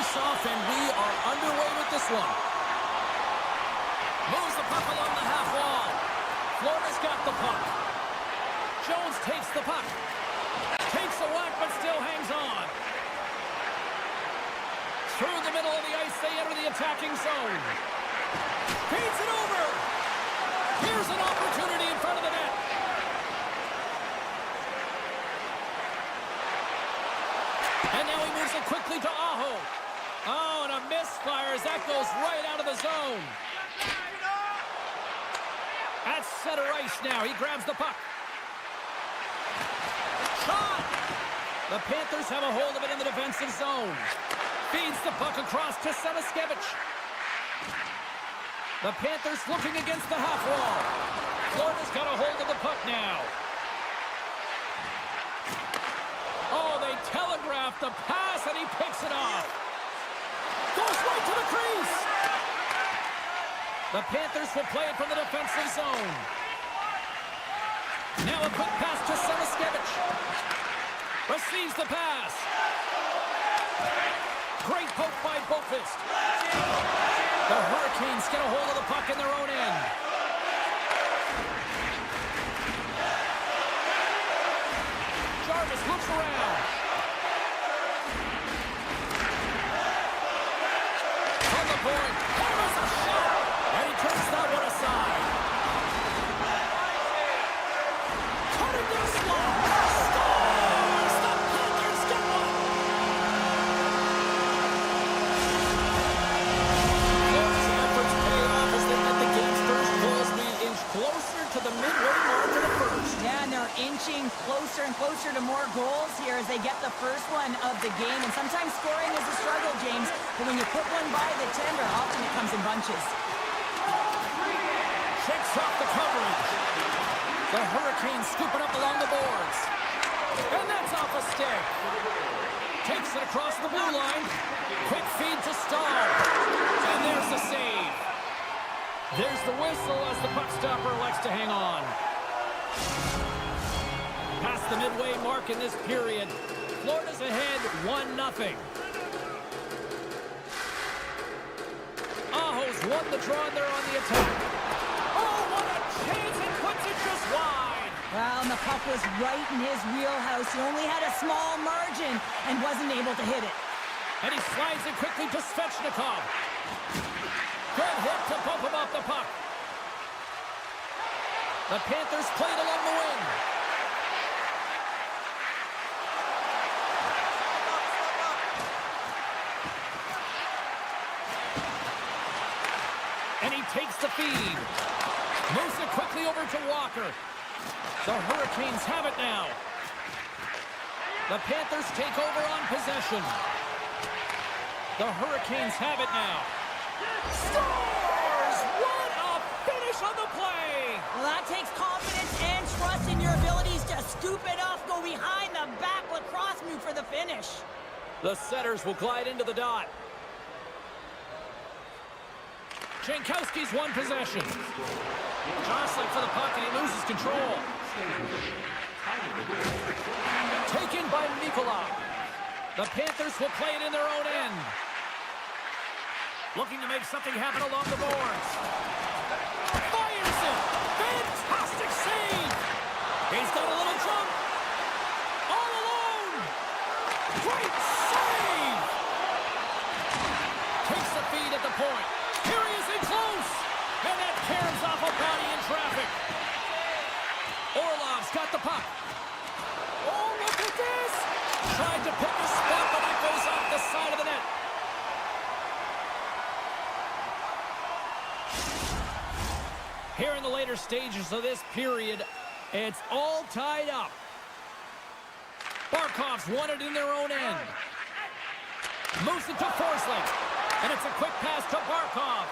face-off, and we are underway with this one. Moves the puck along the half wall. Florida's got the puck. Jones takes the puck. Takes a whack, but still hangs on. Through the middle of the ice, they enter the attacking zone. Feeds it over. Here's an opportunity in front of the net. And now he moves it quickly to Aho. Oh, and a misfire as that goes right out of the zone. At center ice now. He grabs the puck. Shot! The Panthers have a hold of it in the defensive zone. Feeds the puck across to Samaskevich. The Panthers looking against the half wall. Florida's got a hold of the puck now. Oh, they telegraph the pass, and he picks it off. Goes right to the crease. The Panthers will play it from the defensive zone. Now a quick pass to Samaskevich. Receives the pass. Great poke by Boqvist. The Hurricanes get a hold of the puck in their own end. Jarvis looks around. From the point, there is a shot, and he turns that one aside. Cut into the slot. Scores! The Panthers get one. Florida's efforts pay off as they let the game's first goals be inched closer to the midway mark of the first. Yeah, and they're inching closer and closer to more goals here as they get the first one of the game. And sometimes scoring is a struggle, James, but when you put one by the tender, often it comes in bunches. Shakes off the coverage. The Hurricanes scooping up along the boards. And that's off a stick. Takes it across the blue line. Quick feed to Stahl. And there's the save. There's the whistle as the puck stopper elects to hang on. Past the midway mark in this period. Florida's ahead 1-0. Aho's won the draw and they're on the attack. Oh, what a chance, and puts it just wide. Well, and the puck was right in his wheelhouse. He only had a small margin and wasn't able to hit it. And he slides it quickly to Svechnikov. Good hit to bump him off the puck. The Panthers played along the wing. And he takes the feed. Moves it quickly over to Walker. The Hurricanes have it now. The Panthers take over on possession. The Hurricanes have it now. Scores! What a finish on the play! Well, that takes confidence and trust in your abilities to scoop it off, go behind the back lacrosse move for the finish. The setters will glide into the dot. Jankowski's won possession. Jostling for the puck, and he loses control. Taken by Nikolai. The Panthers will play it in their own end. Looking to make something happen along the boards. Fires it! Fantastic save! He's got a little jump. All alone! Great save! Takes the feed at the point. Here he is in close! And that caroms off a body in traffic. Orlov's got the puck. Oh, look at this! Tried to pick a spot, but it goes off the side of the net. Here in the later stages of this period, it's all tied up. Barkov's won it in their own end. Moves it to Forsling. And it's a quick pass to Barkov.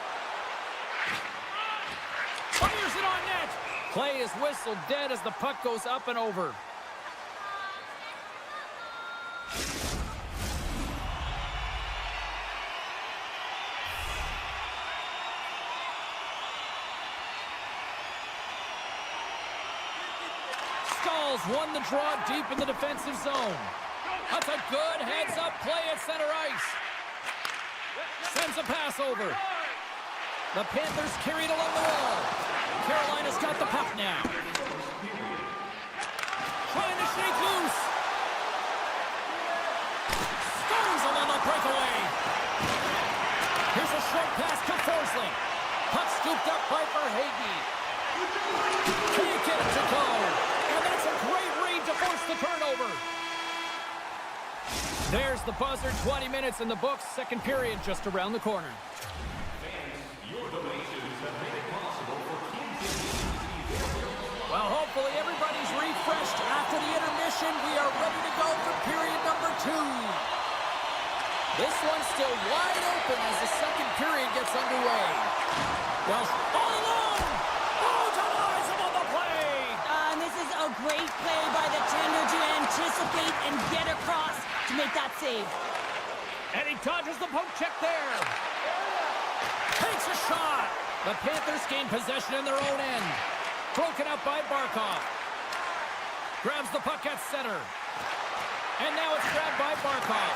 Fires it on net. Play is whistled dead as the puck goes up and over. Stahl's won the draw deep in the defensive zone. That's a good heads-up play at center ice. Moves a pass over. The Panthers carried along the wall. Carolina's got the puck now. Trying to shake loose. Stones him on the breakaway. Here's a short pass to Forsling. Puck scooped up by Verhaeghe. Can't get it to go. And that's a great read to force the turnover. There's the buzzer. 20 minutes in the books. Second period just around the corner. Well, hopefully everybody's refreshed after the intermission. We are ready to go for period number 2. This one's still wide open as the second period gets underway. Well, all alone! Oh, denies him on the play! And this is a great play by the tender to anticipate and get across to make that save. And he dodges the poke check there. Takes a shot. The Panthers gain possession in their own end. Broken up by Barkov. Grabs the puck at center. And now it's grabbed by Barkov.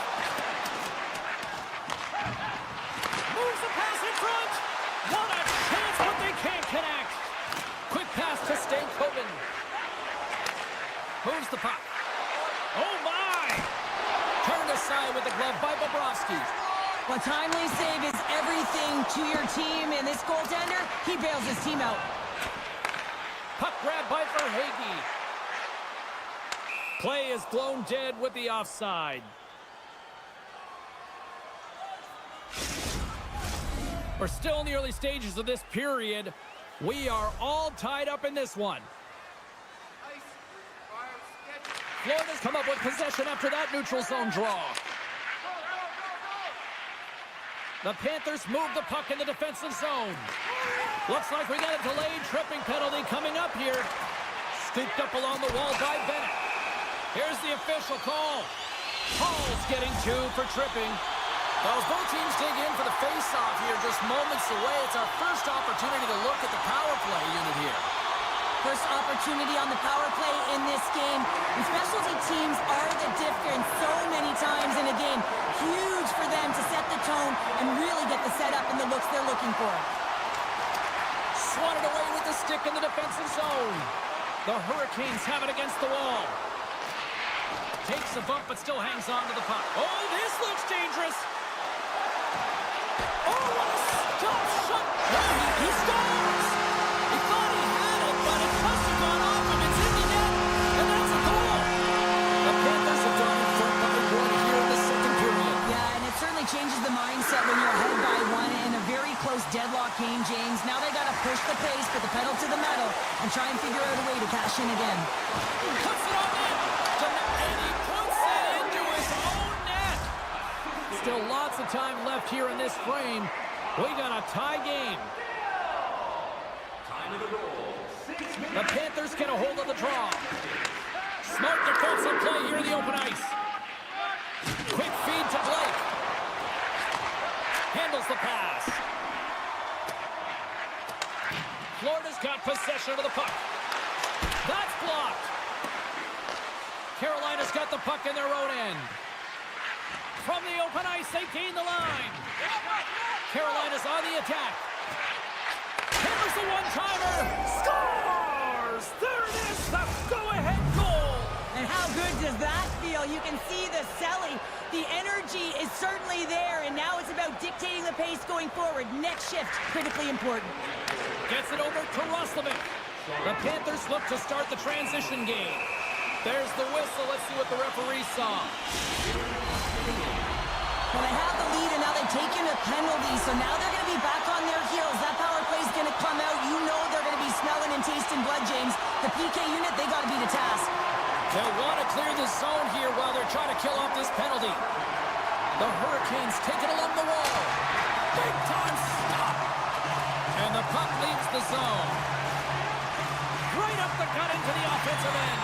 Moves the pass in front. What a chance, but they can't connect. Quick pass to Stankoven. Moves the puck. Oh, my! Turned aside with the glove by Bobrovsky. A timely save is everything to your team, and this goaltender, he bails his team out. Puck grab by Verhaeghe. Play is blown dead with the offside. We're still in the early stages of this period. We are all tied up in this one. Florida's come up with possession after that neutral zone draw. The Panthers move the puck in the defensive zone. Looks like we got a delayed tripping penalty coming up here. Scooped up along the wall by Bennett. Here's the official call. Hall's getting 2 for tripping. Well, as both teams dig in for the face-off here, just moments away, it's our first opportunity to look at the power play unit here. First opportunity on the power play in this game. And specialty teams are the difference so many times in a game. Huge for them to set the tone and really get the setup and the looks they're looking for. Swatted away with the stick in the defensive zone. The Hurricanes have it against the wall. Takes a bump but still hangs on to the puck. Oh, this looks dangerous. Oh, what a stop shot. No, he stops. He thought he had it, but it must have gone off him. It's in the net, and that's a goal. The Panthers have gone in front by 1 here in the second period. Yeah, and it certainly changes the mindset when you're ahead by 1 in a very close deadlock game, James. Now they got to push the pace, put the pedal to the metal, and try and figure out a way to cash in again. Puts it on net, and he puts it into his own net. Still lots of time left here in this frame. We got a tie game. The Panthers get a hold of the draw. Smart defensive play here in the open ice. Quick feed to Blake. Handles the pass. Florida's got possession of the puck. That's blocked. Carolina's got the puck in their own end. From the open ice, they gain the line. Carolina's on the attack. Here's the one-timer. Scores! There it is, the go-ahead goal. And how good does that feel? You can see the selling. The energy is certainly there, and now it's about dictating the pace going forward. Next shift, critically important. Gets it over to Roslovic. The Panthers look to start the transition game. There's the whistle. Let's see what the referee saw. Well, they have the lead, and now they've taken a penalty, so now they're going to be back on their heels. That power play's going to come out. You know they're going to be smelling and tasting blood, James. The PK unit, they got to be the task. They'll want to clear the zone here while they're trying to kill off this penalty. The Hurricanes take it along the wall. Big time stop. And the puck leaves the zone. Right up the gut into the offensive end.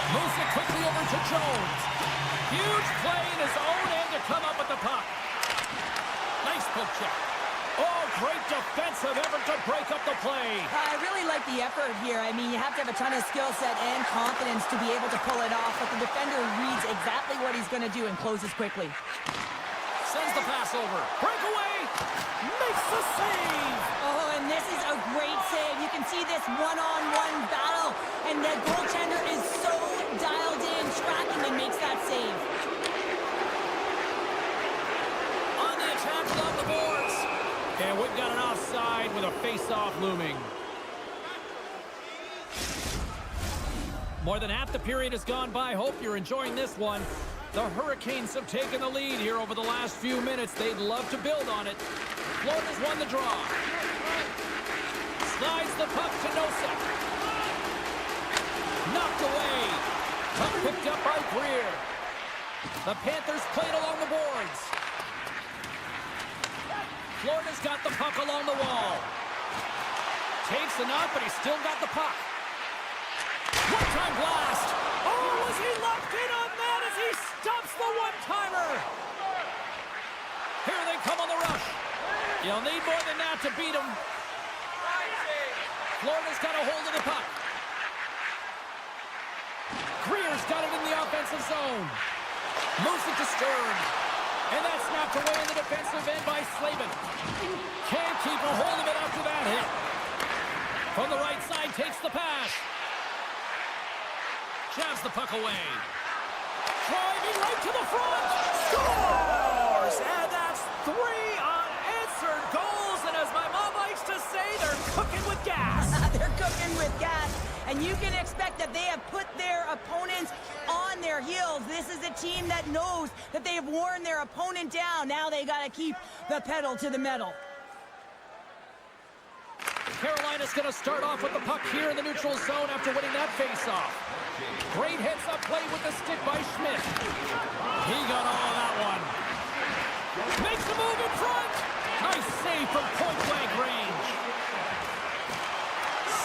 Moves it quickly over to Jones. Huge play in his own end to come up with the puck. Nice poke check. Oh, great defensive effort to break up the play. I really like the effort here. I mean, you have to have a ton of skill set and confidence to be able to pull it off, but the defender reads exactly what he's going to do and closes quickly. sends the pass over. Breakaway. Makes the save. Oh, and this is a great save. You can see this one-on-one battle, and the goaltender is so dialed in, tracking, and makes that save. On the attack along the boards. And we've got an offside with a face-off looming. More than half the period has gone by. Hope you're enjoying this one. The Hurricanes have taken the lead here over the last few minutes. They'd love to build on it. Florida's won the draw. Slides the puck to Nosek. Knocked away. Puck picked up by Greer. The Panthers played along the boards. Florida's got the puck along the wall. Takes enough, but he's still got the puck. One-time blast. Oh, was he locked in on that as he stops the one-timer? Here they come on the rush. You'll need more than that to beat him. Florida's got a hold of the puck. Greer's got it in the offensive zone. Moves it to Stern. And that's snapped away in the defensive end by Slavin. Can't keep a hold of it after that hit. From the right side, takes the pass. Jabs the puck away. Driving right to the front. Scores! And that's 3 unanswered goals. And as my mom likes to say, they're cooking with gas. They're cooking with gas. And you can expect that they have put their opponents on their heels. This is a team that knows that they have worn their opponent down. Now they got to keep the pedal to the metal. Carolina's going to start off with the puck here in the neutral zone after winning that faceoff. Great heads-up play with the stick by Schmidt. He got all of that one. Makes a move in front. Nice save from point-blank range.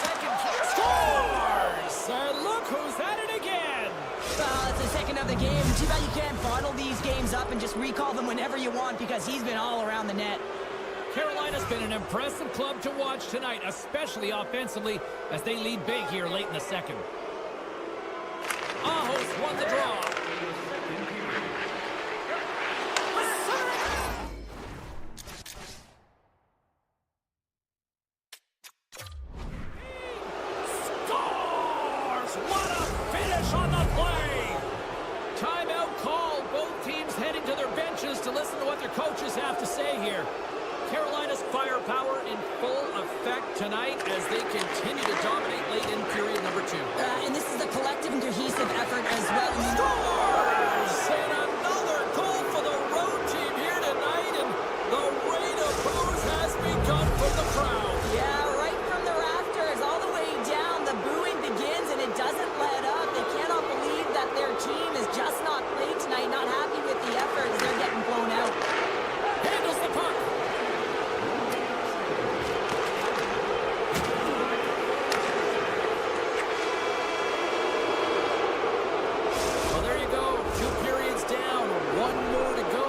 Second scores! And look who's at it again. Well, it's the second of the game. Too bad you can't bottle these games up and just recall them whenever you want because he's been all around the net. Carolina's been an impressive club to watch tonight, especially offensively, as they lead big here late in the second. Ahos won the draw. Scores! What a finish on the play! Timeout called. Both teams heading to their benches to listen to what their coaches have to say here. Carolina's firepower in full effect tonight as they continue to dominate late in period number 2. And this is a collective and cohesive effort as well. Scores! And another goal for the road team here tonight, and the rain of boos has begun from the crowd. Yeah, right from the rafters all the way down, the booing begins and it doesn't let up. They cannot believe that their team is just not played tonight, not happy with the effort as they're getting blown out. Handles the puck. Well, there you go. 2 periods down, 1 more to go.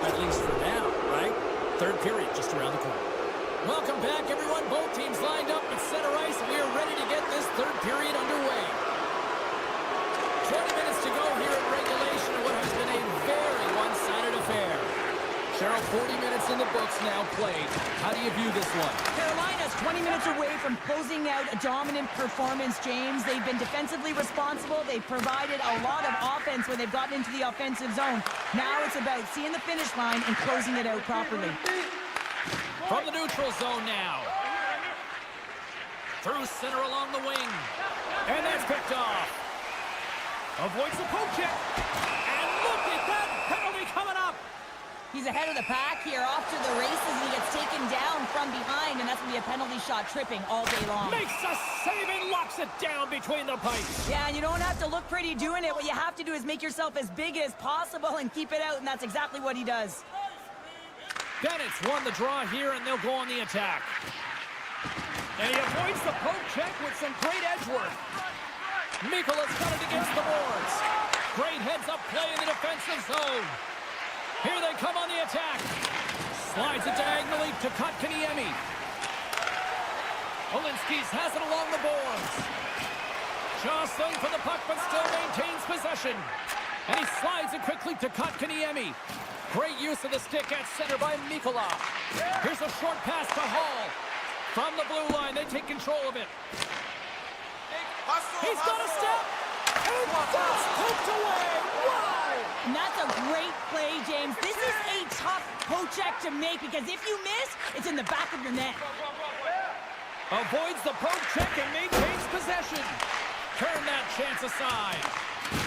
At least for now, right? Third period just around the corner. Welcome back, everyone. Both teams lined up at center ice. We are ready to get this third period underway. 20 minutes to go here in regulation of what has been a very one-sided affair. Cheryl, 40 minutes in the books now played. How do you view this one? Carolina's 20 minutes away from closing out a dominant performance, James. They've been defensively responsible. They've provided a lot of offense when they've gotten into the offensive zone. Now it's about seeing the finish line and closing it out properly. From the neutral zone now. Through center along the wing. And that's picked off. Avoids the poke check. And look at that penalty coming up. He's ahead of the pack here, off to the races, and he gets taken down from behind, and that's going to be a penalty shot tripping all day long. Makes a save and locks it down between the pipes. Yeah, and you don't have to look pretty doing it. What you have to do is make yourself as big as possible and keep it out, and that's exactly what he does. Bennett's won the draw here, and they'll go on the attack. And he avoids the poke check with some great edge work. Mikola's got it against the boards. Great heads-up play in the defensive zone. Here they come on the attack. Slides it diagonally to Kotkaniemi. Olinskis has it along the boards. Jostling for the puck, but still maintains possession. And he slides it quickly to Kotkaniemi. Great use of the stick at center by Mikola. Here's a short pass to Hall. From the blue line, they take control of it. He's got a step. And that's poked away. Wow! And that's a great play, James. This is a tough poke check to make because if you miss, it's in the back of your net. Avoids the poke check and maintains possession. Turn that chance aside.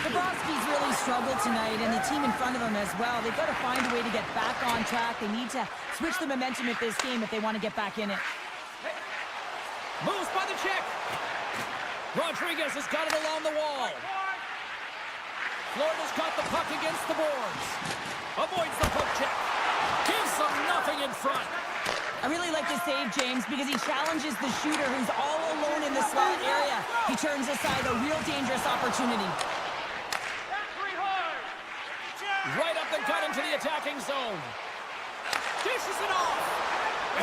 Bobrovsky's really struggled tonight, and the team in front of him as well. They've got to find a way to get back on track. They need to switch the momentum of this game if they want to get back in it. Moves by the check. Rodriguez has got it along the wall. Florida's got the puck against the boards. Avoids the poke check. Gives them nothing in front. I really like this save, James, because he challenges the shooter who's all alone in the slot area. He turns aside a real dangerous opportunity. Right up the gut into the attacking zone. Dishes it off.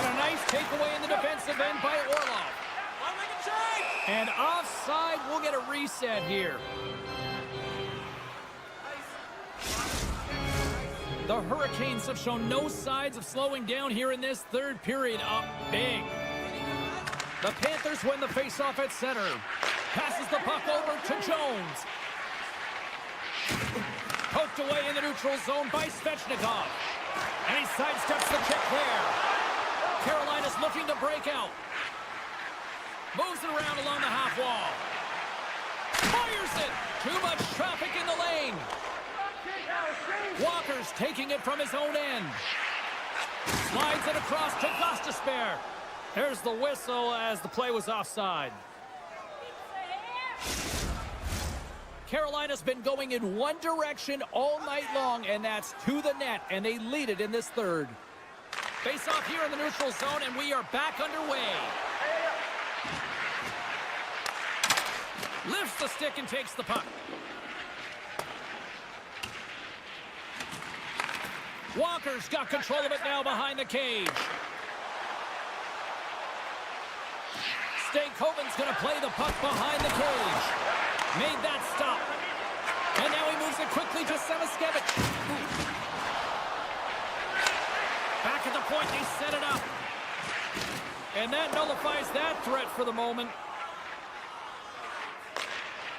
And a nice takeaway in the defensive end by Orlov. And offside, we'll get a reset here. The Hurricanes have shown no signs of slowing down here in this third period. Up big. The Panthers win the faceoff at center. Passes the puck over to Jones. Poked away in the neutral zone by Svechnikov. And he sidesteps the check there. Carolina's looking to break out. Moves it around along the half wall. Fires it. Too much traffic in the lane. Walker's taking it from his own end. Slides it across to Gostisbehere. There's the whistle as the play was offside. Carolina's been going in one direction all night long, and that's to the net, and they lead it in this third. Face off here in the neutral zone, and we are back underway. Lifts the stick and takes the puck. Walker's got control of it now behind the cage. Stankoven's going to play the puck behind the cage. Made that stop. And now he moves it quickly to Samaskevich. Back at the point, they set it up. And that nullifies that threat for the moment.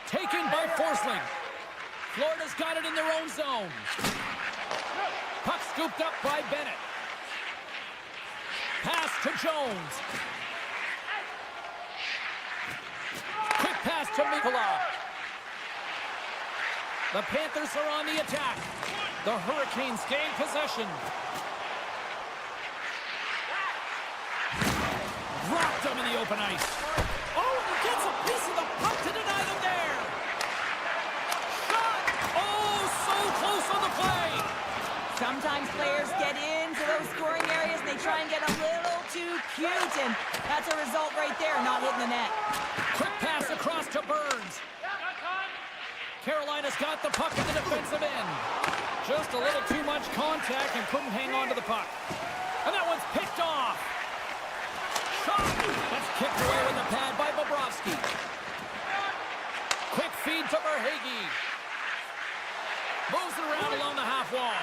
Taken by Forsling. Florida's got it in their own zone. Puck scooped up by Bennett. Pass to Jones. Quick pass to Mikola. The Panthers are on the attack. The Hurricanes gain possession. Dropped them in the open ice. Oh, he gets a piece of the puck to deny them there. Shot! Oh, so close on the play. Sometimes players get into those scoring areas and they try and get a little too cute, and that's a result right there, not hitting the net. Quick pass across to Burns. Carolina's got the puck in the defensive end. Just a little too much contact and couldn't hang on to the puck. And that one's picked off. Shot! That's kicked away with the pad by Bobrovsky. Quick feed to Verhaeghe. Moves it around along the half wall.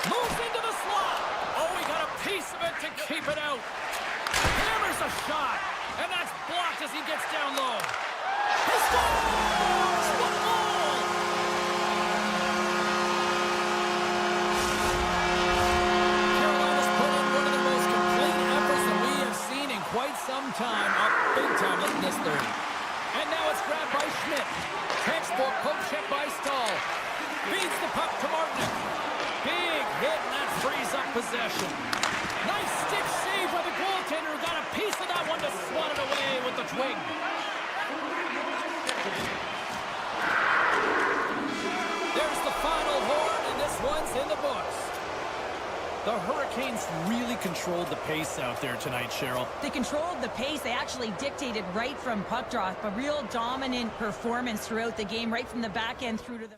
Moves into the slot. Oh, he got a piece of it to keep it out. Hammers a shot. And that's blocked as he gets down low. He scores! What a goal! Carolina's put in one of the most complete efforts that we have seen in quite some time. Up big time in this third. And now it's grabbed by Schmidt. Textbook poke check by Stahl. Feeds the puck to Martin. Big hit, and that frees up possession. Nice stick save by the goaltender. Got a piece of that one to swat it away with the twig. There's the final horn, and this one's in the books. The Hurricanes really controlled the pace out there tonight, Cheryl. They controlled the pace. They actually dictated right from puck drop. A real dominant performance throughout the game, right from the back end through to the...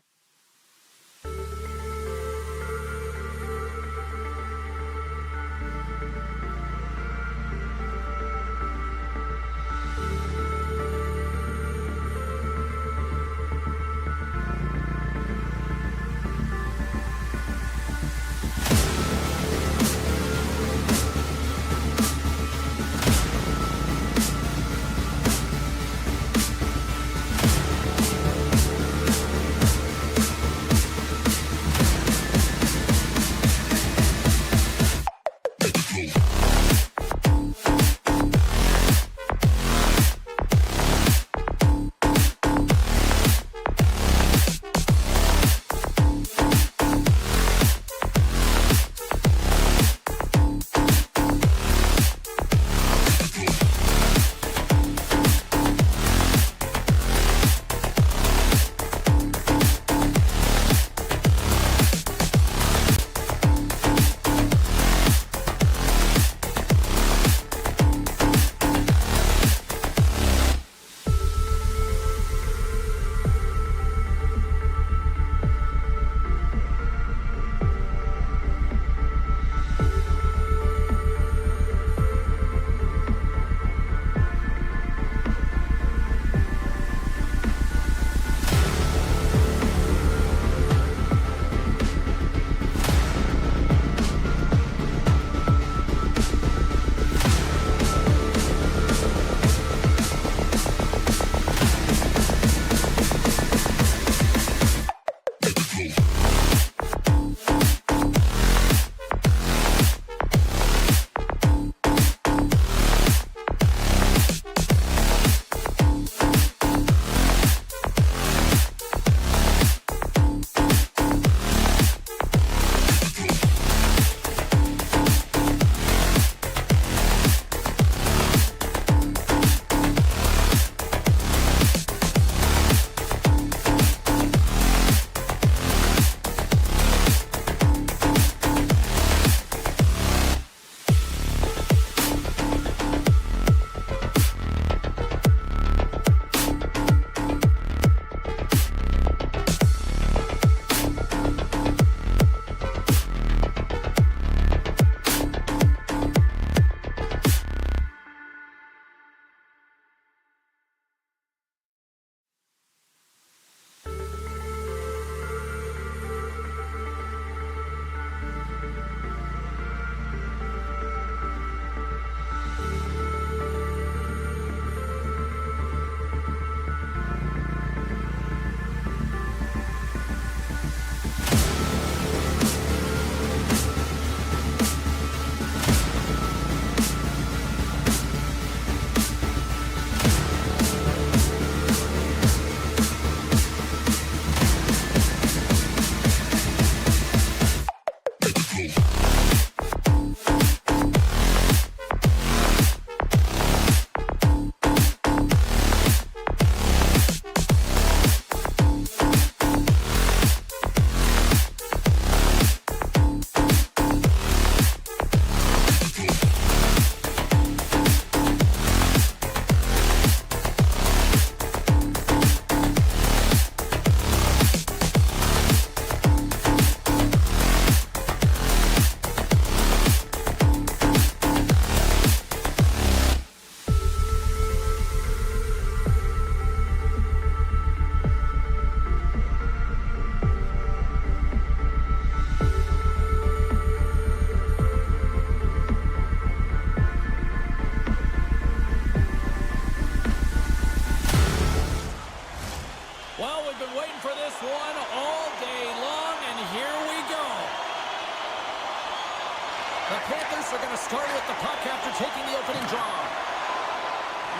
The Panthers are going to start with the puck after taking the opening draw.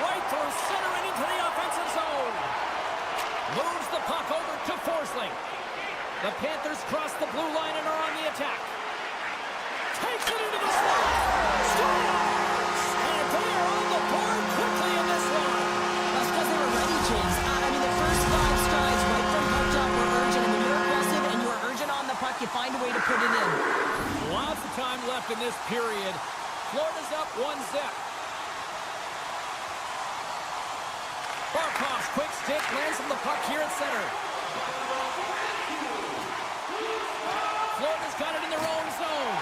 Right through center and into the offensive zone. Moves the puck over to Forsling. The Panthers cross the blue line and are on the attack. Takes it into the slot. Scores! And they are on the board quickly in this one. That's because they were ready, James. I mean, the first 5 strides right from puck drop were urgent. And when you're aggressive and you're urgent on the puck, you find a way to put it in. Lots of time left in this period. Florida's up 1-0. Barkov's quick stick lands on the puck here at center. Florida's got it in their own zone.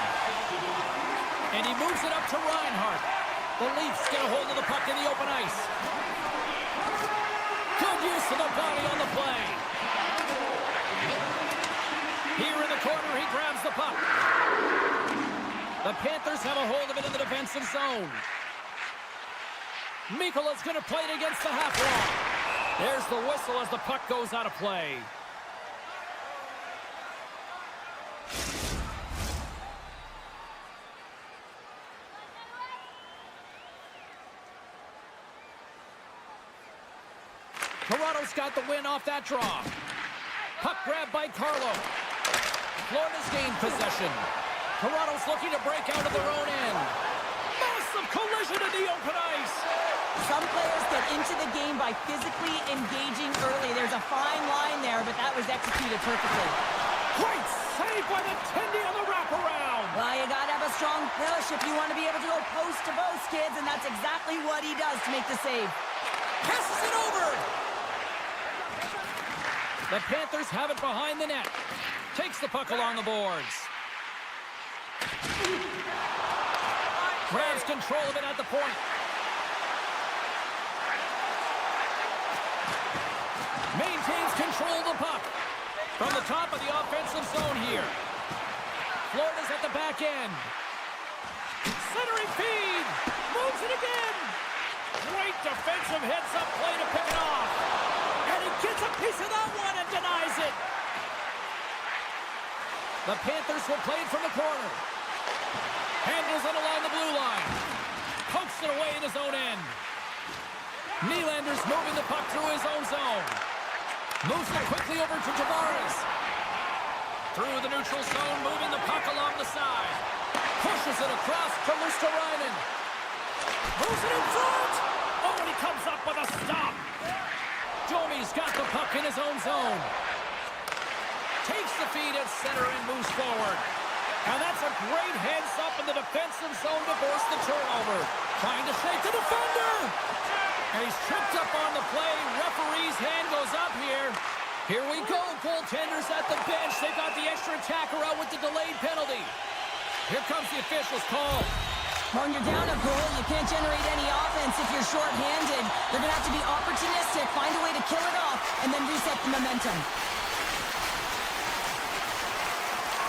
And he moves it up to Reinhart. The Leafs get a hold of the puck in the open ice. Good use of the body on the play. Here in the corner, he grabs the puck. The Panthers have a hold of it in the defensive zone. Mikola's going to play it against the half wall. There's the whistle as the puck goes out of play. Toronto's got the win off that draw. Puck grab by Carlo. Florida's gained possession. Toronto's looking to break out of their own end. Massive collision in the open ice. Some players get into the game by physically engaging early. There's a fine line there, but that was executed perfectly. Great save by the Tendy on the wraparound. Well, you got to have a strong push if you want to be able to go post to post, kids, and that's exactly what he does to make the save. Passes it over. The Panthers have it behind the net. Takes the puck along the boards. Grabs control of it at the point. Maintains control of the puck. From the top of the offensive zone here. Florida's at the back end. Centering feed. Moves it again. Great defensive heads-up play to pick it off. And he gets a piece of that one and denies it. The Panthers will play it from the corner. Handles it along the blue line. Pokes it away in his own end. Nylander's moving the puck through his own zone. Moves it quickly over to Tavares. Through the neutral zone, moving the puck along the side. Pushes it across to Luosterainen. Moves it in front. Oh, and he comes up with a stop. Domi's got the puck in his own zone. Takes the feed at center and moves forward. And that's a great heads-up in the defensive zone to force the turnover. Trying to shake the defender. And he's tripped up on the play. Referee's hand goes up here. Here we go. Goaltenders at the bench. They've got the extra attacker out with the delayed penalty. Here comes the official's call. When you're down a goal, you can't generate any offense if you're short-handed. They're going to have to be opportunistic, find a way to kill it off, and then reset the momentum.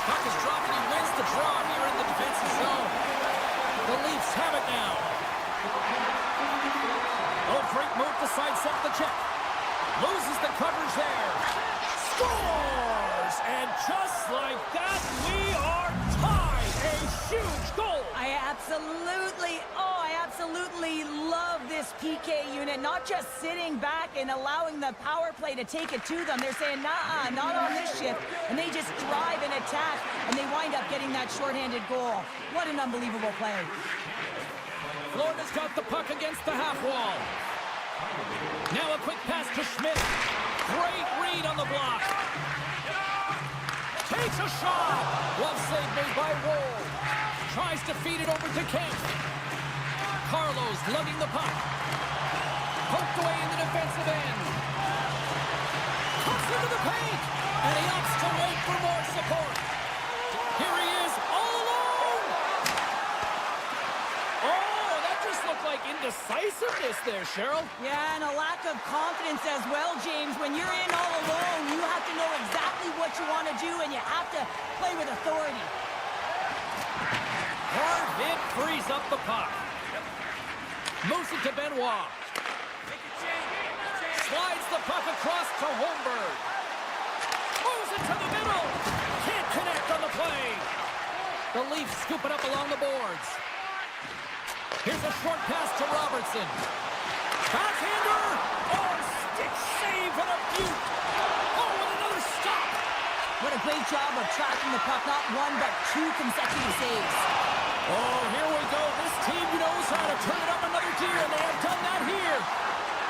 Puck is dropping. He wins the draw here in the defensive zone. The Leafs have it now. Oh, great move to sidestep the check. Loses the coverage there. Scores! And just like that, we are tied. A huge goal. I absolutely love this PK unit. Not just sitting back and allowing the power play to take it to them. They're saying, nah, not on this shift. And they just drive and attack, and they wind up getting that shorthanded goal. What an unbelievable play. Florida's got the puck against the half wall. Now a quick pass to Schmidt. Great read on the block. Takes a shot. Glove save made by Woll. Tries to feed it over to Kemp. Carlos lugging the puck. Poked away in the defensive end. Cuts into the paint. And he opts to wait for more support. Here he is all alone. Oh, that just looked like indecisiveness there, Cheryl. Yeah, and a lack of confidence as well, James. When you're in all alone, you have to know exactly what you want to do, and you have to play with authority. Hard hit frees up the puck. Moves it to Benoit. Slides the puck across to Holmberg. Moves it to the middle. Can't connect on the play. The Leafs scoop it up along the boards. Here's a short pass to Robertson. Backhander! Oh, stick save and a beaut! Oh, and another stop! What a great job of tracking the puck. Not one, but two consecutive saves. Oh, here we go. This team knows how to turn it up another gear, and they have done that here.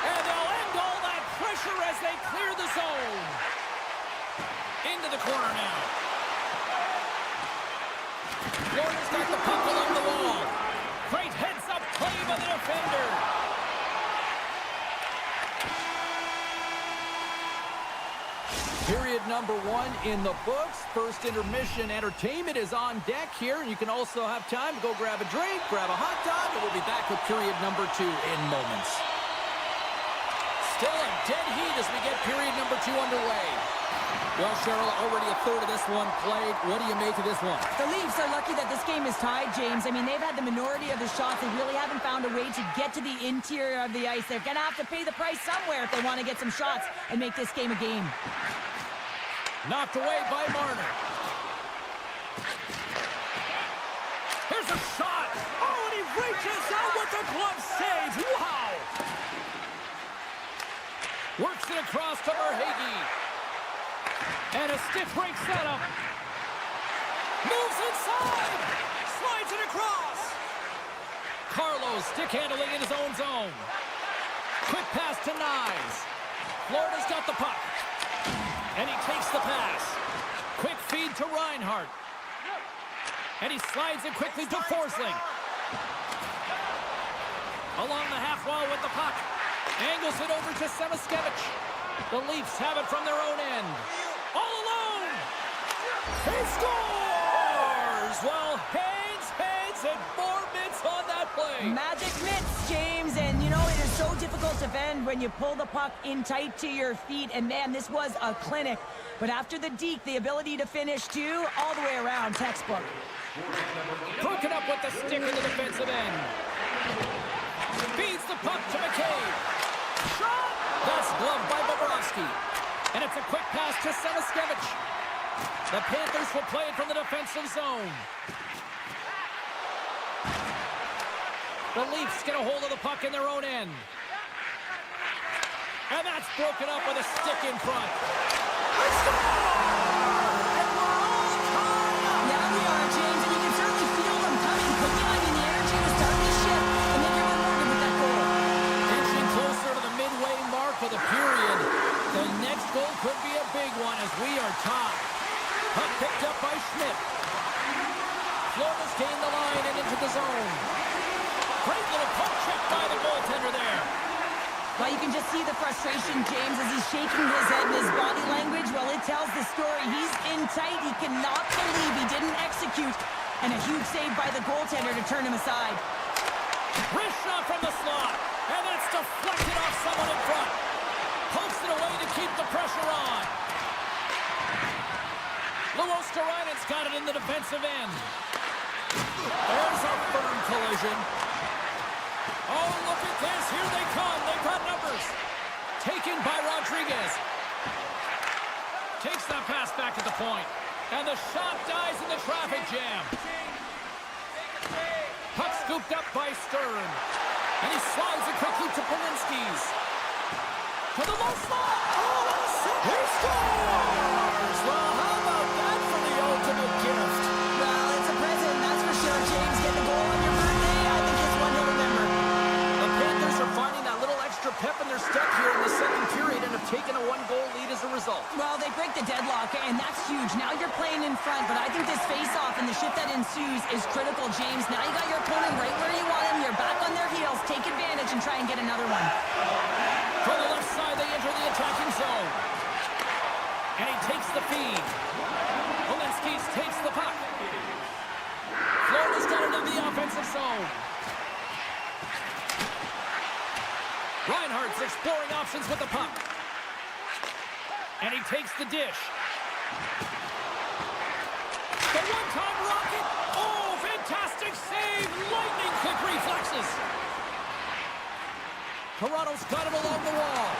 And they'll end all that pressure as they clear the zone. Into the corner now. Florida's got the puck along the wall. Great heads-up play by the defender. Period number 1 in the books. First intermission entertainment is on deck here. You can also have time to go grab a drink, grab a hot dog, and we'll be back with period number 2 in moments. Still a dead heat as we get period number 2 underway. Well, Cheryl, already a third of this one played. What do you make of this one? The Leafs are lucky that this game is tied, James. I mean, they've had the minority of the shots. They really haven't found a way to get to the interior of the ice. They're going to have to pay the price somewhere if they want to get some shots and make this game a game. Knocked away by Marner. Here's a shot. Oh, and he reaches out with the glove save. Wow. Works it across to Verhaeghe. And a stiff break setup. Moves inside. Slides it across. Carlos stick handling in his own zone. Quick pass to Nyes. Florida's got the puck. And he takes the pass. Quick feed to Reinhart. And he slides it quickly to Forsling. Along the half wall with the puck. Angles it over to Semiskevich. The Leafs have it from their own end. All alone. He scores! Well, Haynes, and 4 mitts on that play. Magic mitts, James, and you know, it is so difficult to defend when you pull the puck in tight to your feet, and man, this was a clinic. But after the deke, the ability to finish too, all the way around, textbook. Broken up with the stick in the defensive end. Feeds the puck to McCabe. Shot! That's gloved by Bobrovsky. And it's a quick pass to Semiskevich. The Panthers will play it from the defensive zone. The Leafs get a hold of the puck in their own end. And that's broken up with a stick in front. They score! And we're all tied up! Yeah, we are, James, and you can certainly feel them coming, putting on the energy to start the shift, and then you're rewarded with that goal. Inching closer to the midway mark of the period. The next goal could be a big one as we are tied. Puck picked up by Schmidt. Florida's gained the line and into the zone. Great little puck check by the goaltender there. Well, you can just see the frustration, James, as he's shaking his head, and his body language, well, it tells the story. He's in tight. He cannot believe he didn't execute. And a huge save by the goaltender to turn him aside. Wrist shot from the slot. And that's deflected off someone in front. Pokes it away to keep the pressure on. Luostarinen got it in the defensive end. There's a firm collision. Oh, look at this. Here they come. They've got numbers. Taken by Rodriguez. Takes that pass back at the point. And the shot dies in the traffic jam. Puck scooped up by Stern. And he slides it quickly to Polinski's. To the low slot. Oh, what a save. He scores! Well, how about that for the ultimate gift? Well, it's a present, that's for sure, James. Get the goal on your birthday. I think it's one you'll remember. The Panthers are finding that little extra pep in their step here in the second period and have taken a 1-goal lead as a result. Well, they break the deadlock, and that's huge. Now you're playing in front, but I think this face-off and the shift that ensues is critical, James. Now you got your opponent right where you want him. You're back on their heels. Take advantage and try and get another one. From the left side, they enter the attacking zone. And he takes the feed. Polinski's takes the puck. Florida's got it in the offensive zone. Reinhart's exploring options with the puck. And he takes the dish. The one-time rocket. Oh, fantastic save. Lightning quick reflexes. Toronto's got him along the wall.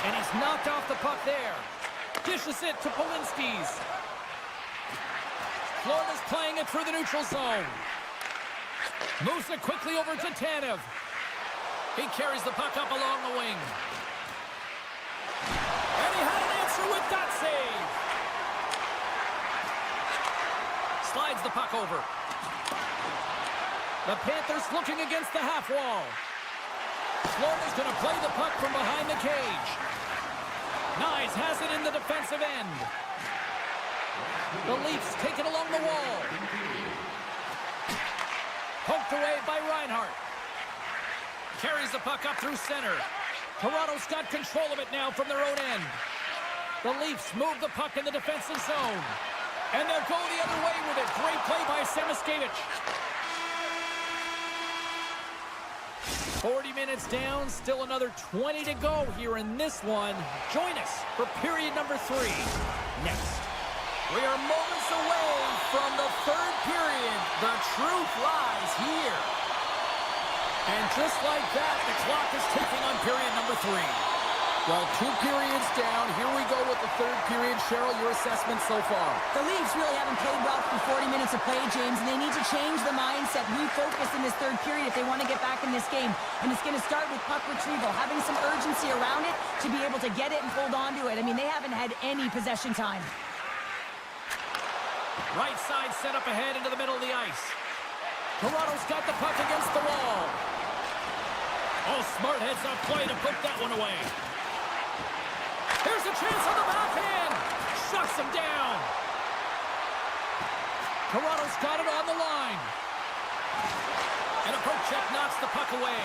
And he's knocked off the puck there. Dishes it to Polinski's. Florida's playing it through the neutral zone. Moves it quickly over to Tanev. He carries the puck up along the wing. And he had an answer with that save. Slides the puck over. The Panthers looking against the half wall. Florida's going to play the puck from behind the cage. Nyes has it in the defensive end. The Leafs take it along the wall. Poked away by Reinhart. Carries the puck up through center. Toronto's got control of it now from their own end. The Leafs move the puck in the defensive zone. And they'll go the other way with it. Great play by Samaskevich. 40 minutes down, still another 20 to go here in this one. Join us for period number 3 next. We are moments away from the third period. The truth lies here. And just like that, the clock is ticking on period number 3. Well, 2 periods down. Here we go with the third period. Cheryl, your assessment so far? The Leafs really haven't played well for 40 minutes of play, James, and they need to change the mindset, refocus in this third period if they want to get back in this game. And it's going to start with puck retrieval, having some urgency around it to be able to get it and hold on to it. I mean, they haven't had any possession time. Right side set up ahead into the middle of the ice. Toronto's got the puck against the wall. Oh, smart heads-up play to put that one away. Here's a chance on the backhand. Shuts him down. Toronto's got it on the line. And a poke check knocks the puck away.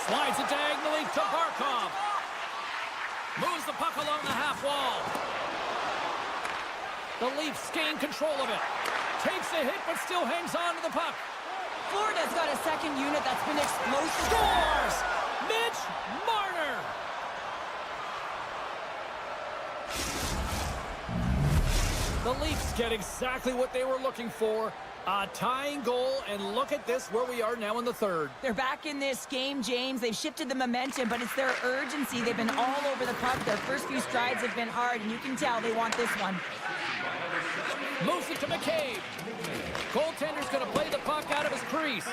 Slides it diagonally to Barkov. Moves the puck along the half wall. The Leafs gain control of it. Takes a hit, but still hangs on to the puck. Florida's got a second unit that's been explosive. Scores! Mitch Marner! The Leafs get exactly what they were looking for. A tying goal, and look at this, where we are now in the third. They're back in this game, James. They've shifted the momentum, but it's their urgency. They've been all over the puck. Their first few strides have been hard, and you can tell they want this one. Moves it to McCabe. Goaltender's going to play the puck out of his crease.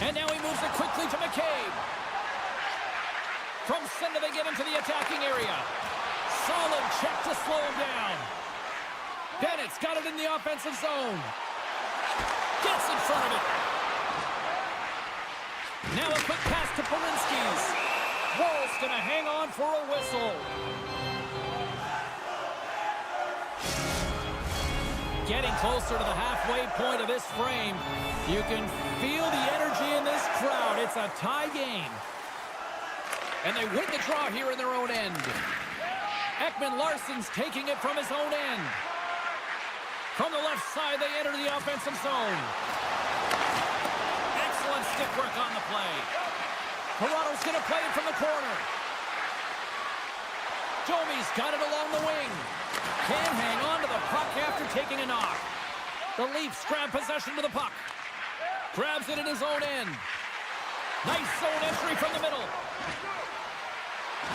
And now he moves it quickly to McCabe. From center, they get into the attacking area. Solid check to slow him down. Bennett's got it in the offensive zone. Gets in front of it. Now a quick pass to Polinski's. Wall's going to hang on for a whistle. Getting closer to the halfway point of this frame. You can feel the energy in this crowd. It's a tie game. And they win the draw here in their own end. Ekman-Larsson's taking it from his own end. From the left side, they enter the offensive zone. Excellent stick work on the play. Toronto's going to play it from the corner. Domi's got it along the wing. Can't hang on to the puck after taking a knock. The Leafs grab possession to the puck. Grabs it in his own end. Nice zone entry from the middle.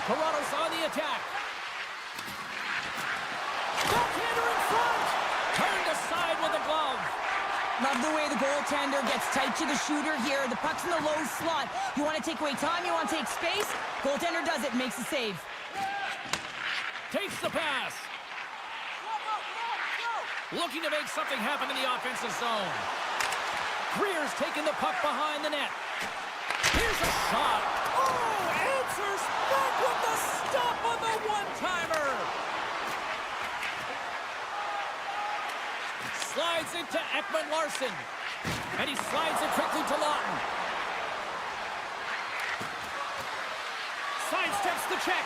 Toronto's on the attack. Backhander in front. Turned aside with a glove. Love the way the goaltender gets tight to the shooter here. The puck's in the low slot. You want to take away time, you want to take space. Goaltender does it, makes the save. Takes the pass. Looking to make something happen in the offensive zone. Greer's taking the puck behind the net. Here's a shot. Oh, answers back with the stop on the one-timer. Slides it to Ekman-Larsson. And he slides it quickly to Lawton. Sidesteps the check.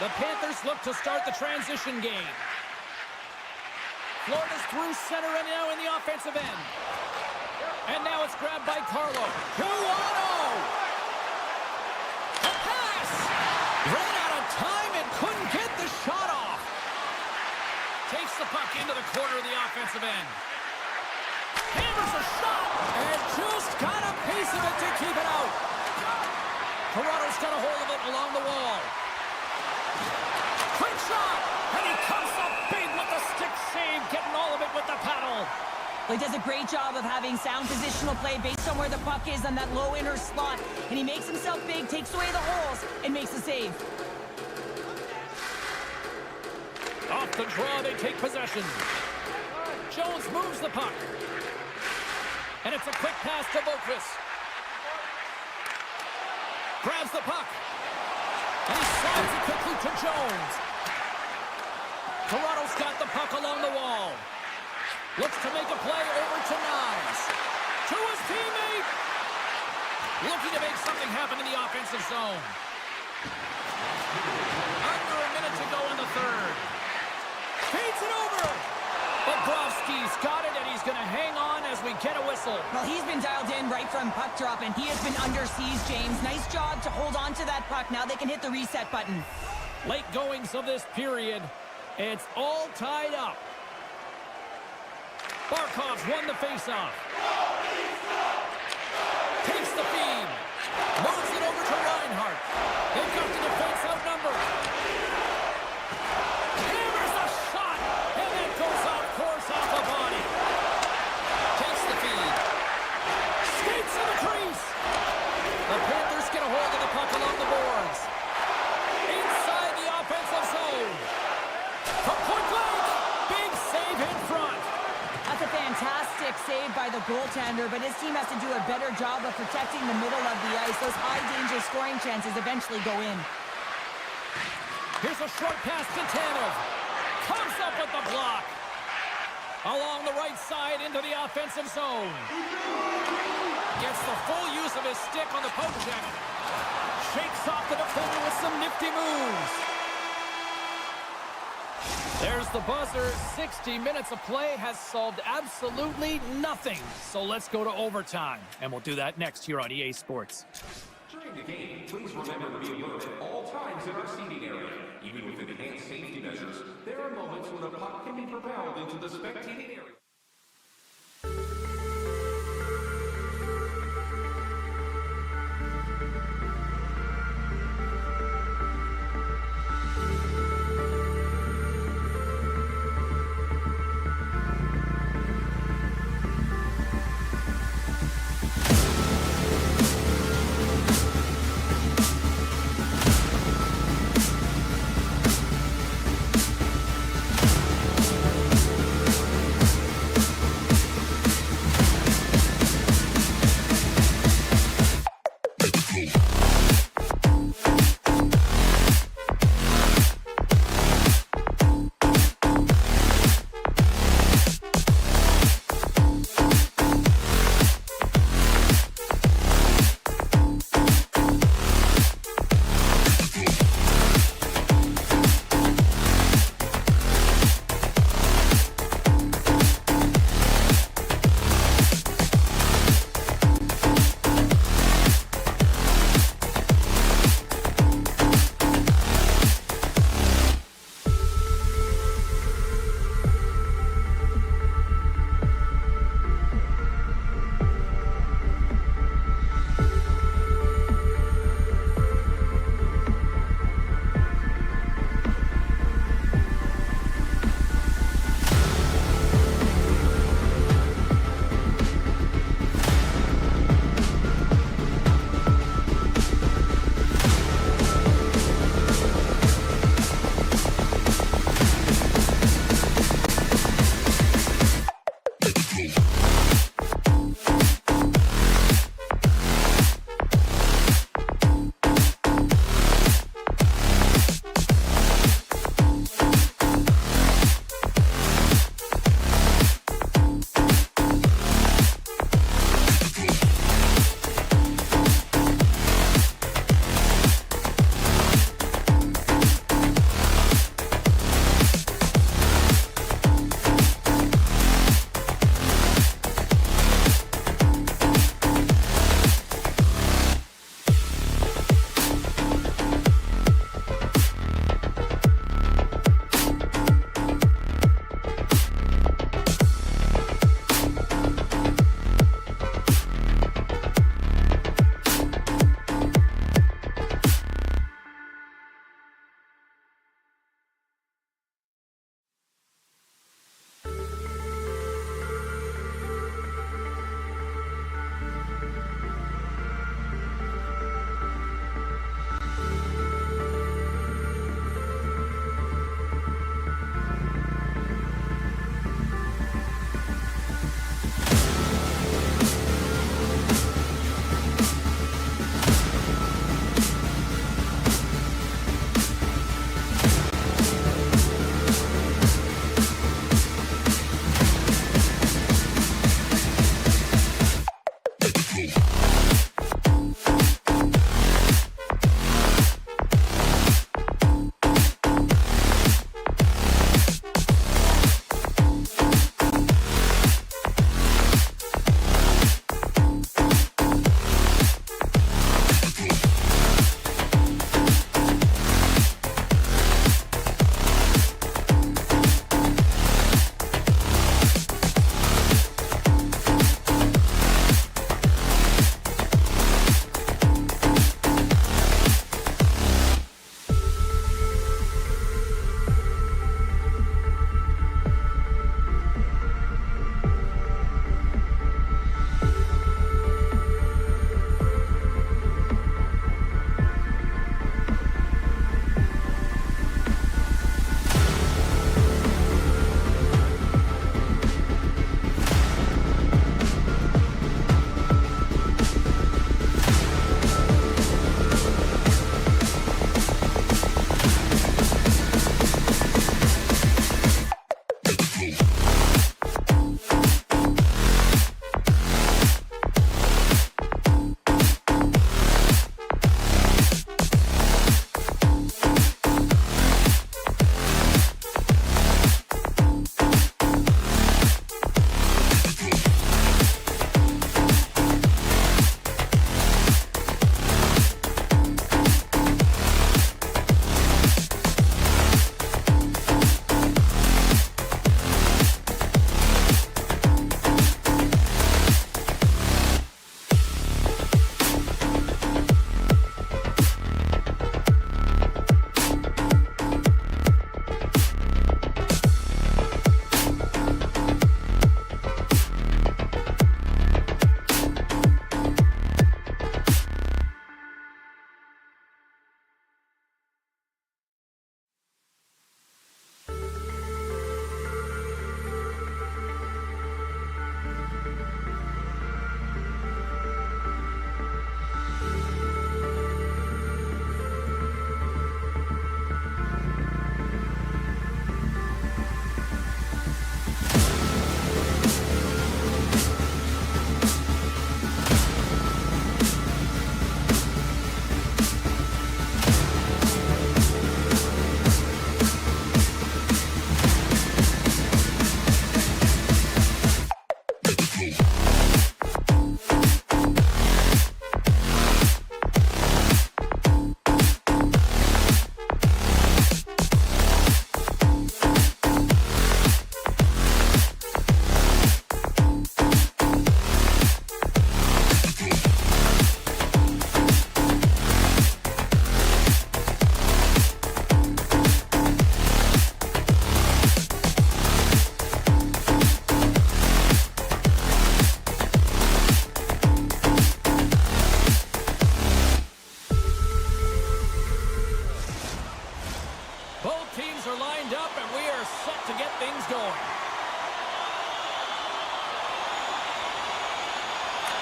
The Panthers look to start the transition game. Florida's through center and now in the offensive end. And now it's grabbed by Carlo. 2-0! A pass! Ran out of time and couldn't get the shot off. Takes the puck into the corner of the offensive end. Hammers a shot and just got a piece of it to keep it out. Toronto's got a hold of it along the wall. Quick shot! And he comes up big with the Fantastic save, getting all of it with the paddle. Well, he does a great job of having sound positional play based on where the puck is on that low inner slot. And he makes himself big, takes away the holes, and makes the save. Off the draw, they take possession. Jones moves the puck. And it's a quick pass to Boquist. Grabs the puck. And he slides it quickly to Jones. Toronto's got the puck along the wall. Looks to make a play over to Nice. To his teammate. Looking to make something happen in the offensive zone. Under a minute to go in the third. Feeds it over. Bobrovsky's got it, and he's going to hang on as we get a whistle. Well, he's been dialed in right from puck drop, and he has been under siege, James. Nice job to hold on to that puck. Now they can hit the reset button. Late goings of this period. It's all tied up. Barkov's won the faceoff. Takes the feed. Moves it over to Reinhart. They've got the defense outnumbered. Hammers a shot. And that goes off course off the body. Takes the feed. Skates in the crease. The Panthers get a hold of the puck along the boards. Inside the offensive zone. From point blank. Big save in front. That's a fantastic save by the goaltender, but his team has to do a better job of protecting the middle of the ice. Those high-danger scoring chances eventually go in. Here's a short pass to Tanev. Comes up with the block. Along the right side into the offensive zone. Gets the full use of his stick on the poke check. Shakes off the defender with some nifty moves. There's the buzzer. 60 minutes of play has solved absolutely nothing. So let's go to overtime. And we'll do that next here on EA Sports. During the game, please remember to be alert at all times in our seating area. Even with enhanced safety measures, there are moments when a puck can be propelled into the spectating area.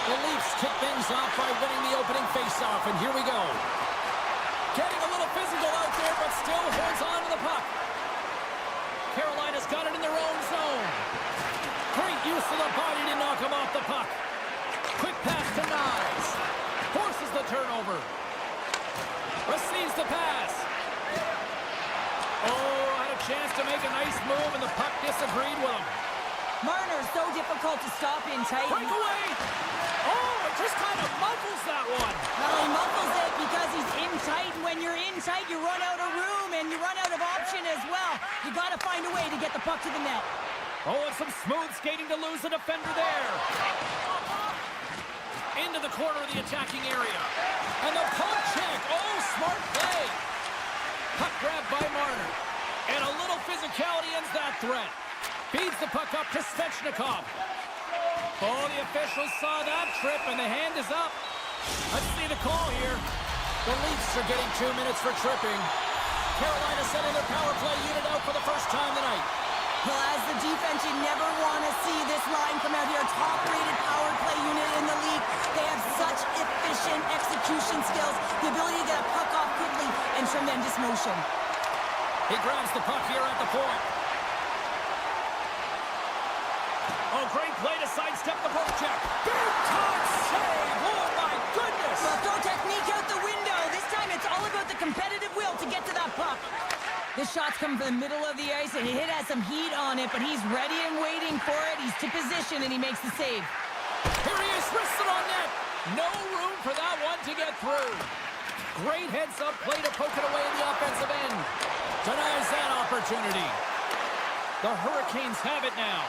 The Leafs kick things off by winning the opening faceoff, and here we go. Getting a little physical out there, but still holds on to the puck. Carolina's got it in their own zone. Great use of the body to knock him off the puck. Quick pass to Nyes. Forces the turnover. Receives the pass. Oh, had a chance to make a nice move, and the puck disagreed with him. Marner's so difficult to stop in tight. Breakaway! Oh, it just kind of muffles that one. Well, he muffles it because he's in tight, and when you're in tight, you run out of room, and you run out of option as well. You got to find a way to get the puck to the net. Oh, and some smooth skating to lose a defender there. Into the corner of the attacking area. And the puck check. Oh, smart play. Puck grabbed by Marner. And a little physicality ends that threat. Feeds the puck up to Svechnikov. Oh, the officials saw that trip, and the hand is up. Let's see the call here. The Leafs are getting 2 minutes for tripping. Carolina sending their power play unit out for the first time tonight. Well, as the defense, you never want to see this line come out here. Top-rated power play unit in the league. They have such efficient execution skills, the ability to get a puck off quickly, and tremendous motion. He grabs the puck here at the point. Oh, great play to sidestep the poke check. Big time save! Oh, my goodness! Well, throw technique out the window. This time it's all about the competitive will to get to that puck. This shot's come from the middle of the ice, and the hit has some heat on it, but he's ready and waiting for it. He's to position, and he makes the save. Here he is, wristed on net. No room for that one to get through. Great heads-up play to poke it away in the offensive end. Denies that opportunity. The Hurricanes have it now.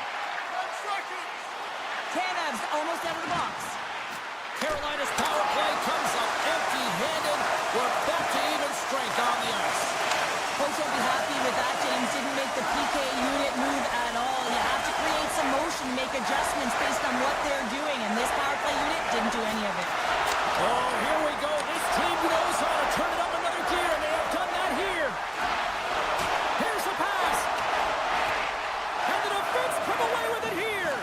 Tanev's almost out of the box. Carolina's power play comes up empty-handed. We're back to even strength on the ice. Coach will be happy with that. James didn't make the PK unit move at all. You have to create some motion, make adjustments based on what they're doing, and this power play unit didn't do any of it. Oh, here we go. This team knows how to turn it up another gear, and they have done that here. Here's a pass. And the defense come away with it here.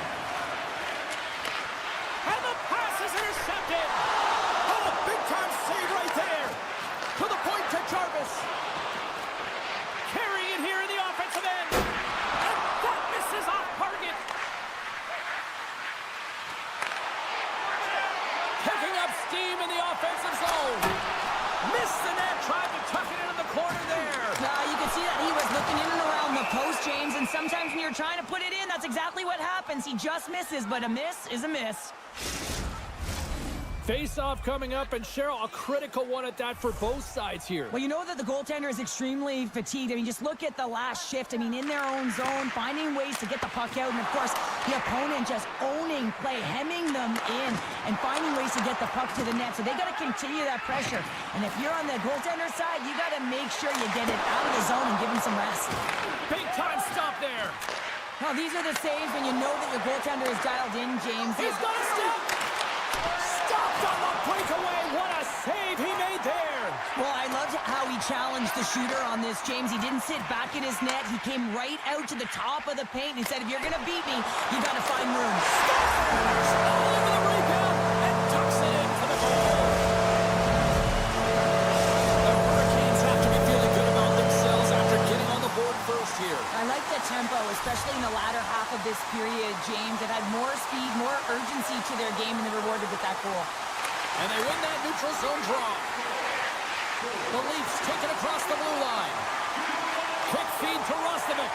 And the pass is intercepted. Oh, big-time save right there. To the point to Jarvis. Carrying it here in the offensive end. And that misses off target. Picking up steam in the offensive zone. Missed the net, tried to tuck it into the corner there. You can see that he was looking in and around the post, James, and sometimes when you're trying to put it in, that's exactly what happens. He just misses, but a miss is a miss. Face-off coming up, and Cheryl, a critical one at that for both sides here. Well, you know that the goaltender is extremely fatigued. I mean, just look at the last shift. I mean, in their own zone, finding ways to get the puck out, and of course, the opponent just owning play, hemming them in, and finding ways to get the puck to the net. So they got to continue that pressure. And if you're on the goaltender side, you got to make sure you get it out of the zone and give him some rest. Big time stop there. Now, these are the saves when you know that your goaltender is dialed in, James. He's got a step. Stopped on the breakaway. What a save he made there. Well, I loved how he challenged the shooter on this, James. He didn't sit back in his net. He came right out to the top of the paint. He said, if you're going to beat me, you got to find room. Scores! All over the rebound and tucks it in for the goal. The Hurricanes have to be feeling good about themselves after getting on the board first here. I like the tempo, especially in the latter half of this period, James. They've had more speed, more urgency to their game, and they're rewarded with that goal. And they win that neutral zone draw. The Leafs take it across the blue line. Quick feed to Rostovic.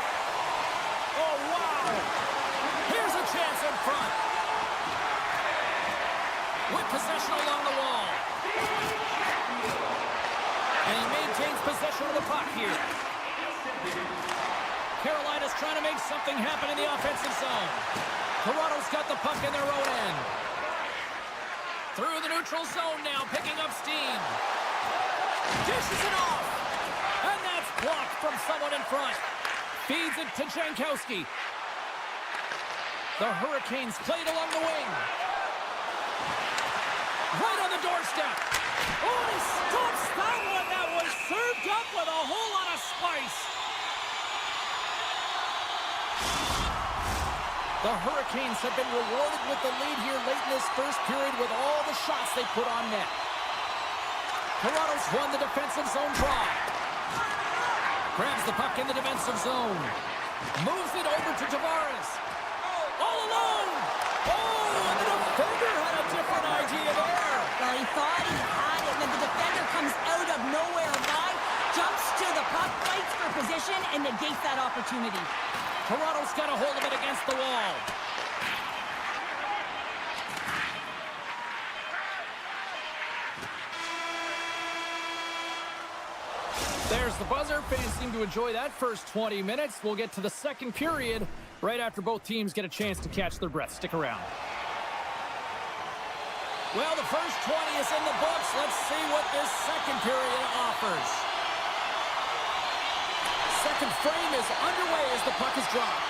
Oh, wow. Here's a chance in front. With possession along the wall. And he maintains possession of the puck here. Carolina's trying to make something happen in the offensive zone. Toronto's got the puck in their own end. Through the neutral zone now, picking up steam. Dishes it off. And that's blocked from someone in front. Feeds it to Jankowski. The Hurricanes played along the wing. Right on the doorstep. Oh, he stops that one. That was served up with a whole lot of spice. The Hurricanes have been rewarded with the lead here late in this first period with all the shots they put on net. Kratos won the defensive zone draw. Grabs the puck in the defensive zone. Moves it over to Tavares. All alone! Oh, and the defender had a different idea there. Well, he thought he had it, and then the defender comes out of nowhere. Line jumps to the puck, fights for position, and negates that opportunity. Toronto's got a hold of it against the wall. There's the buzzer. Fans seem to enjoy that first 20 minutes. We'll get to the second period right after both teams get a chance to catch their breath. Stick around. Well, the first 20 is in the books. Let's see what this second period offers. Second frame is underway as the puck is dropped.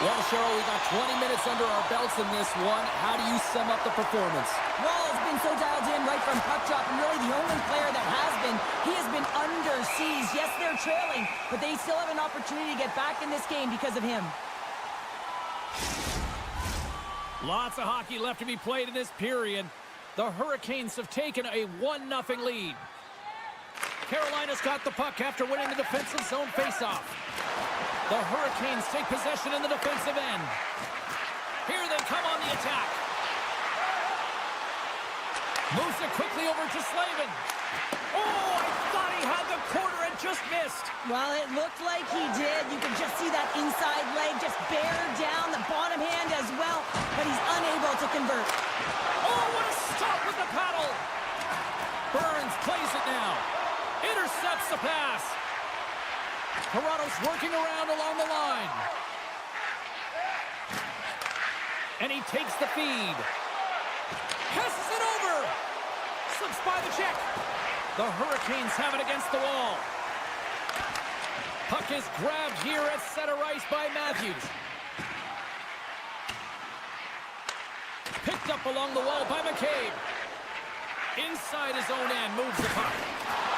Well, Cheryl, we got 20 minutes under our belts in this one. How do you sum up the performance? Well, it's been so dialed in right from puck drop, and really the only player that he has been under siege. Yes, they're trailing, but they still have an opportunity to get back in this game because of him. Lots of hockey left to be played in this period. The Hurricanes have taken a 1-0 lead. Carolina's got the puck after winning the defensive zone faceoff. The Hurricanes take possession in the defensive end. Here they come on the attack. Moves it quickly over to Slavin. Oh, I thought he had the corner and just missed. Well, it looked like he did. You can just see that inside leg just bear down the bottom hand as well, but he's unable to convert. Oh, what a stop with the paddle. Burns plays it now. Intercepts the pass. Toronto's working around along the line. And he takes the feed. Passes it over. Slips by the check. The Hurricanes have it against the wall. Puck is grabbed here at center ice by Matthews. Picked up along the wall by McCabe. Inside his own end, moves the puck.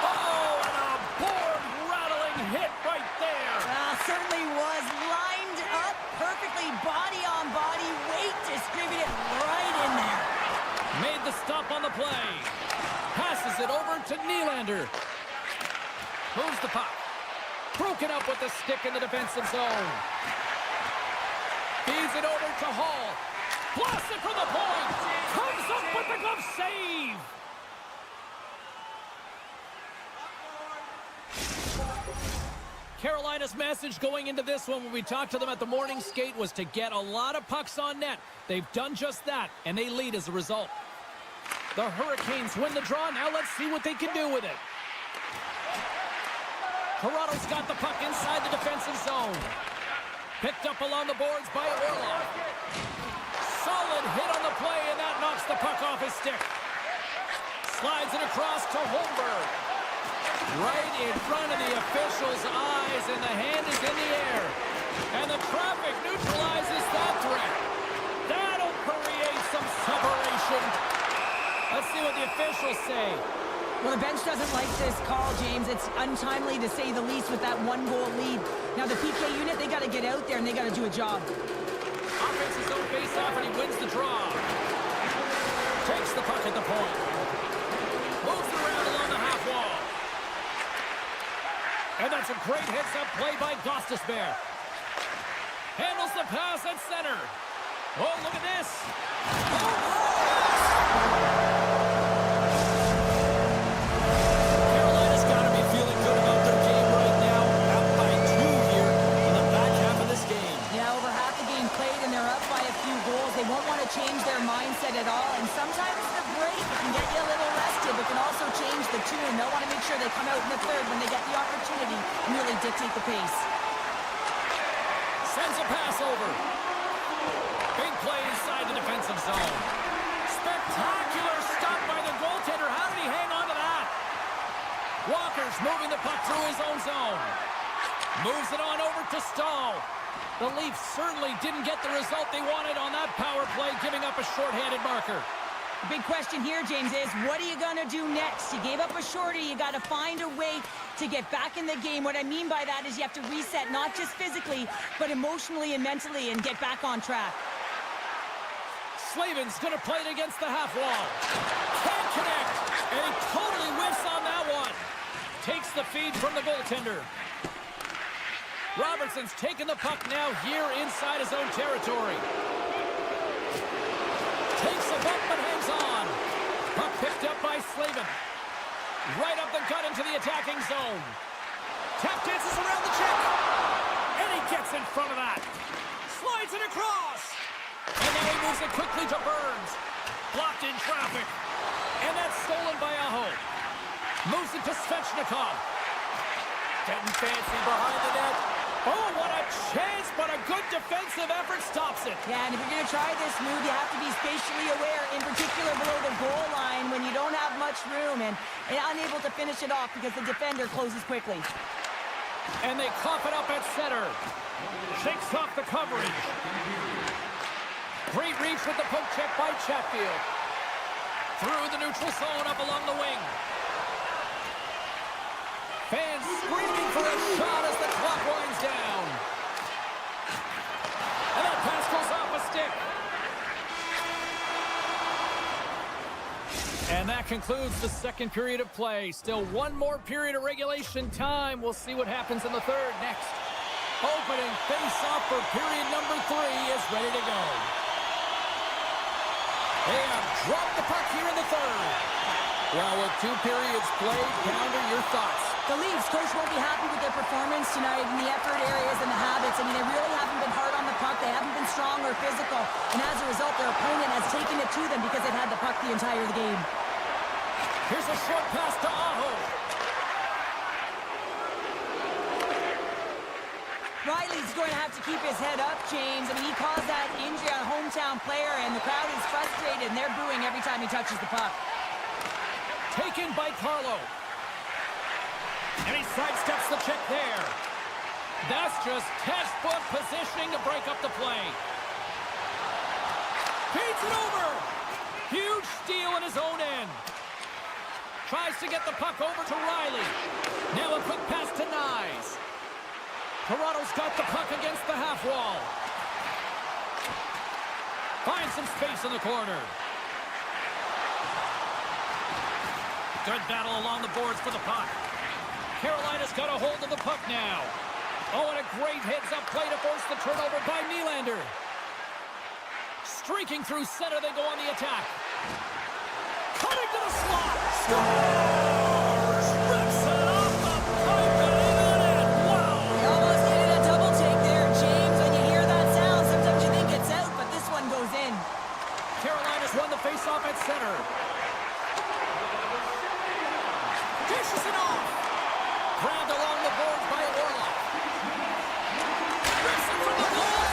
Oh, and a board-rattling hit right there. Certainly was lined up perfectly, body on body, weight distributed right in there. Made the stop on the play. Passes it over to Nylander. Moves the puck. Broken up with the stick in the defensive zone. Feeds it over to Hall. Blasts it from the point. Comes up with the glove save. Carolina's message going into this one when we talked to them at the morning skate was to get a lot of pucks on net. They've done just that, and they lead as a result. The Hurricanes win the draw. Now let's see what they can do with it. Toronto's got the puck inside the defensive zone. Picked up along the boards by Orlov. Solid hit on the play, and that knocks the puck off his stick. Slides it across to Holmberg. Right in front of the official's eyes, and the hand is in the air. And the traffic neutralizes that threat. That'll create some separation. Let's see what the officials say. Well, the bench doesn't like this call, James. It's untimely to say the least with that one-goal lead. Now, the PK unit, they got to get out there, and they got to do a job. Offense's own face-off, and he wins the draw. Takes the puck at the point. Moves around along the half wall. And that's a great heads-up play by Gostisbehere. Handles the pass at center. Oh, look at this. Carolina's got to be feeling good about their game right now. Out by 2 here in the back half of this game. Yeah, over half the game played, and they're up by a few goals. They won't want to change their mindset at all. And sometimes the break can get you a little rested, but can also change the tune. They'll want to make sure they come out in the third when they get the opportunity and really dictate the pace. Sends a pass over. Big play inside the defensive zone. Spectacular stop by the goaltender. How did he hang on to that? Walker's moving the puck through his own zone. Moves it on over to Stahl. The Leafs certainly didn't get the result they wanted on that power play, giving up a shorthanded marker. The big question here, James, is what are you going to do next? You gave up a shorty. You got to find a way to get back in the game. What I mean by that is you have to reset, not just physically, but emotionally and mentally, and get back on track. Slavin's going to play it against the half wall. Can't connect, and he totally whiffs on that one. Takes the feed from the goaltender. Robertson's taking the puck now here inside his own territory. Takes a bump but hangs on. Puck picked up by Slavin. Right up the gut into the attacking zone. Tap dances around the check. And he gets in front of that. Slides it across. And now he moves it quickly to Burns. Blocked in traffic. And that's stolen by Aho. Moves it to Svechnikov. Getting fancy behind the net. Oh, what a chance, but a good defensive effort stops it. Yeah, and if you're going to try this move, you have to be spatially aware, in particular below the goal line when you don't have much room and unable to finish it off because the defender closes quickly. And they cough it up at center. Shakes off the coverage. Great reach with the poke check by Chatfield. Through the neutral zone up along the wing. Fans screaming for a shot as the clock winds down. And that pass goes off a stick. And that concludes the second period of play. Still one more period of regulation time. We'll see what happens in the third next. Opening face-off for period number 3 is ready to go. They have dropped the puck here in the third. Well, with 2 periods played, Pounder, your thoughts? The Leafs coach won't be happy with their performance tonight in the effort areas and the habits. I mean, they really haven't been hard on the puck. They haven't been strong or physical. And as a result, their opponent has taken it to them because they've had the puck the entire game. Here's a short pass to Aho. Riley's going to have to keep his head up, James. I mean, he caused that injury on a hometown player, and the crowd is frustrated, and they're booing every time he touches the puck. Taken by Carlo. And he sidesteps the check there. That's just textbook positioning to break up the play. Feeds it over. Huge steal in his own end. Tries to get the puck over to Riley. Now a quick pass to Nyes. Toronto's got the puck against the half wall. Finds some space in the corner. Good battle along the boards for the puck. Carolina's got a hold of the puck now. Oh, and a great heads-up play to force the turnover by Nylander. Streaking through center, they go on the attack. Cutting to the slot. Scores! Rips it off the pipe and in. Wow! He almost needed a double take there, James. When you hear that sound, sometimes you think it's out, but this one goes in. Carolina's won the face-off at center. Dishes it off. Grabbed along the boards by Orlov. Rips it from the goal.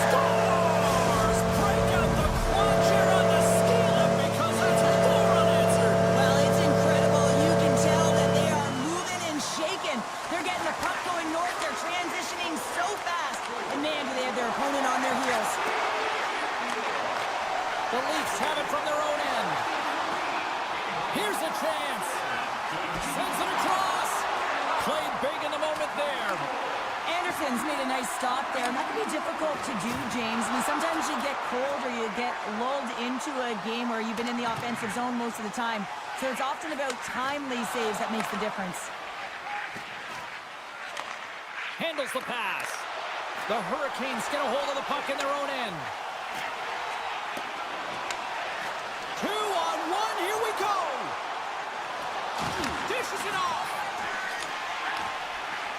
Scores! Break out the crunch here on the steal because that's 4 unanswered. Well, it's incredible. You can tell that they are moving and shaking. They're getting the puck going north. They're transitioning so fast. And man, do they have their opponent on their heels. The Leafs have it from their own end. Here's a chance. Sends it across. Played big in the moment there. Anderson's made a nice stop there, and that can be difficult to do, James. I mean, sometimes you get cold or you get lulled into a game where you've been in the offensive zone most of the time. So it's often about timely saves that makes the difference. Handles the pass. The Hurricanes get a hold of the puck in their own end. 2-on-1, here we go. Dishes it off.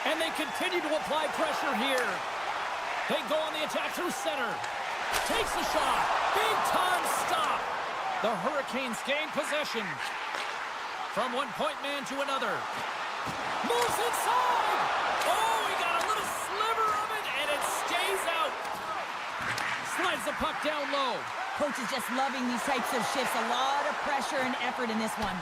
And they continue to apply pressure here. They go on the attack through center. Takes the shot. Big time stop. The Hurricanes gain possession. From one point man to another. Moves inside. Oh, he got a little sliver of it, and it stays out. Slides the puck down low. Coach is just loving these types of shifts. A lot of pressure and effort in this one.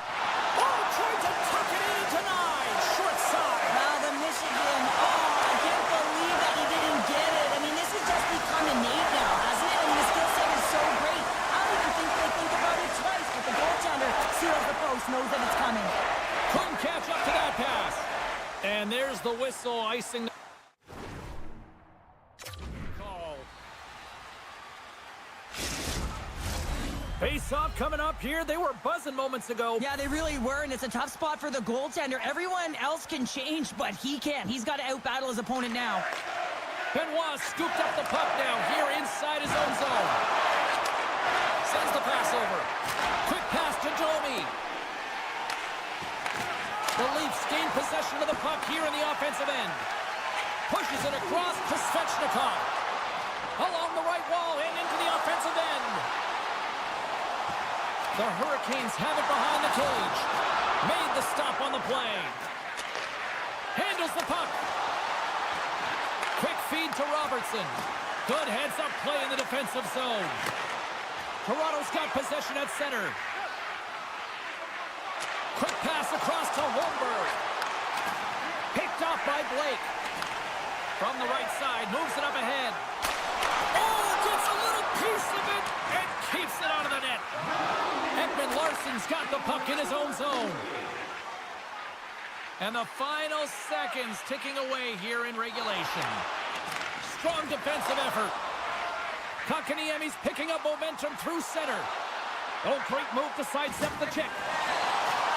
Oh, tried to tuck it in tonight. Short side. Wow, the Michigan. Oh, I can't believe that he didn't get it. I mean, this has just become innate now, hasn't it? I mean, the skill set is so great. I don't even think they think about it twice. the whistle, icing the call. Face-off coming up here. They were buzzing moments ago. Yeah, they really were, and it's a tough spot for the goaltender. Everyone else can change, but he can't. He's got to outbattle his opponent now. Benoit scooped up the puck now here inside his own zone. Sends the pass over. Quick pass to Domi. The Leafs gain possession of the puck here in the offensive end. Pushes it across to Svechnikov. Along the right wall and into the offensive end. The Hurricanes have it behind the cage. Made the stop on the play. Handles the puck. Quick feed to Robertson. Good heads-up play in the defensive zone. Toronto's got possession at center. Quick pass across to Holmberg. Picked off by Blake. From the right side, moves it up ahead. Oh, gets a little piece of it and keeps it out of the net. Ekman Larsson's got the puck in his own zone. And the final seconds ticking away here in regulation. Strong defensive effort. Kotkaniemi's picking up momentum through center. Oh, great move to sidestep the check.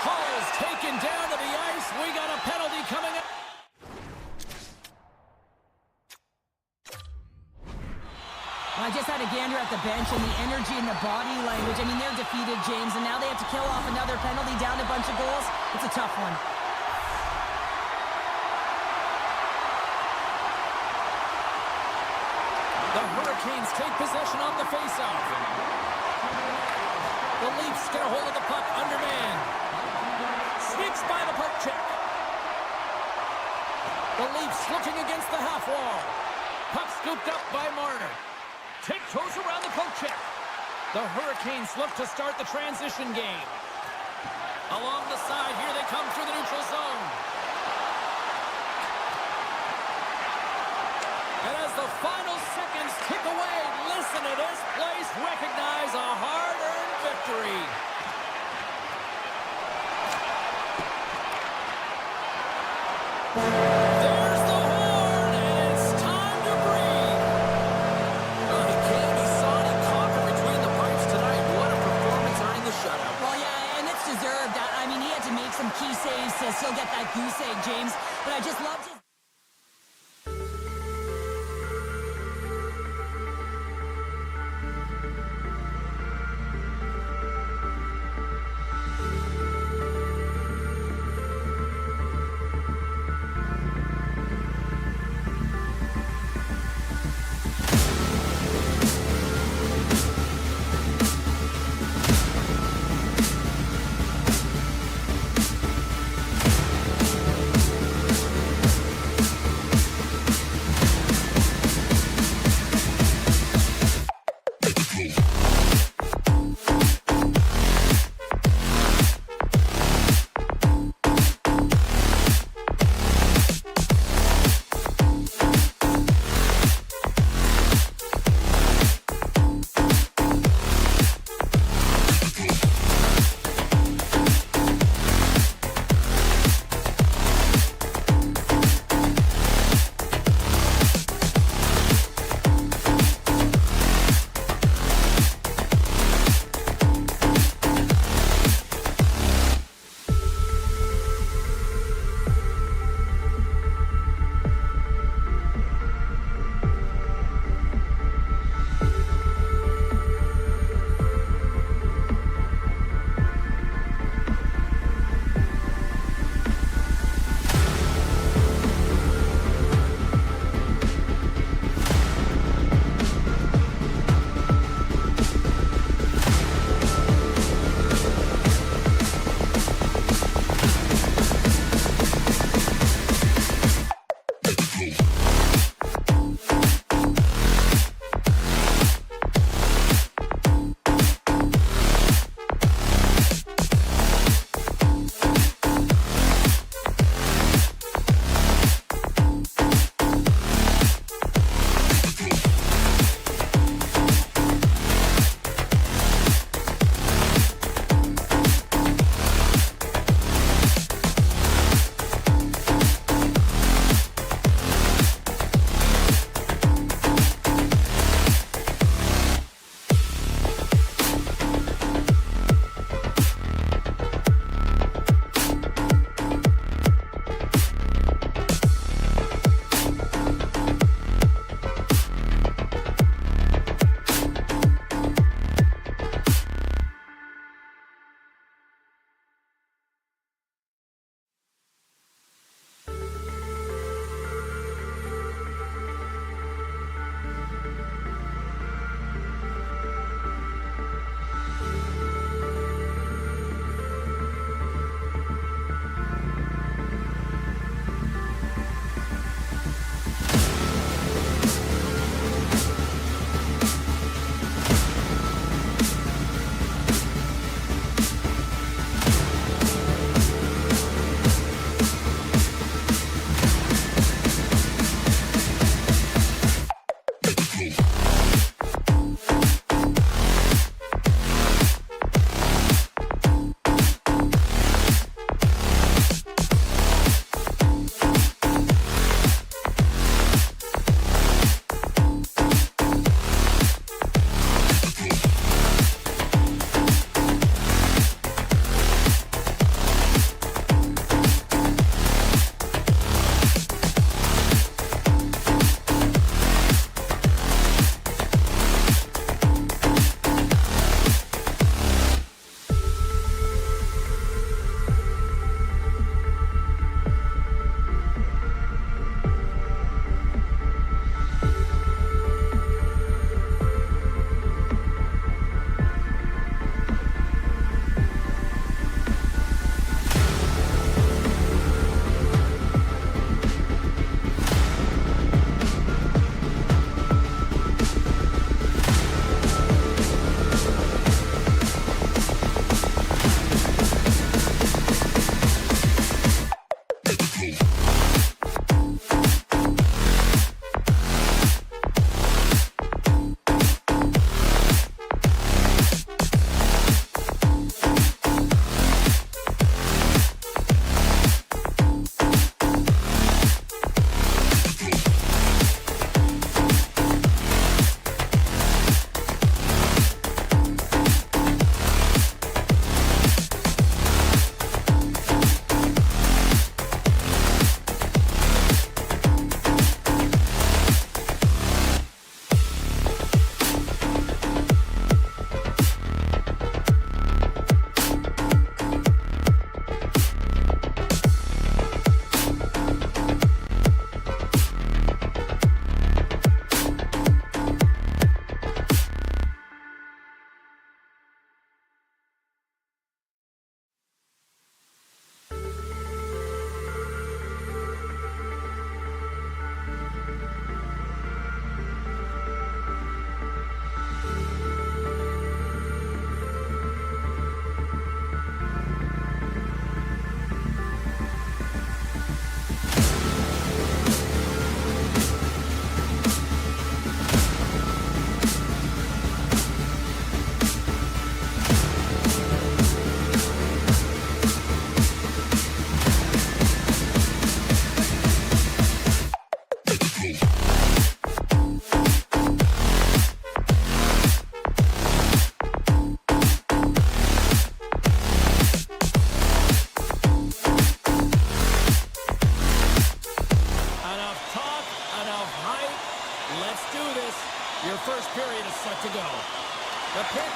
Hall's taken down to the ice. We got a penalty coming up. I just had a gander at the bench, and the energy and the body language. I mean, they're defeated, James, and now they have to kill off another penalty, down a bunch of goals. It's a tough one. The Hurricanes take possession on the faceoff. The Leafs get a hold of the puck undermanned. Sneaks by the poke check. The Leafs looking against the half wall. Puck scooped up by Marner. Tiptoes around the poke check. The Hurricanes look to start the transition game. Along the side, here they come through the neutral zone. And as the final seconds tick away, listen to this place recognize a hard-earned victory. There's the horn, and it's time to breathe. He can't be saw any conquer between the pipes tonight. What a performance earning the shutout. Well, yeah, and it's deserved. I mean, he had to make some key saves to still get that goose egg, James. But I just loved his...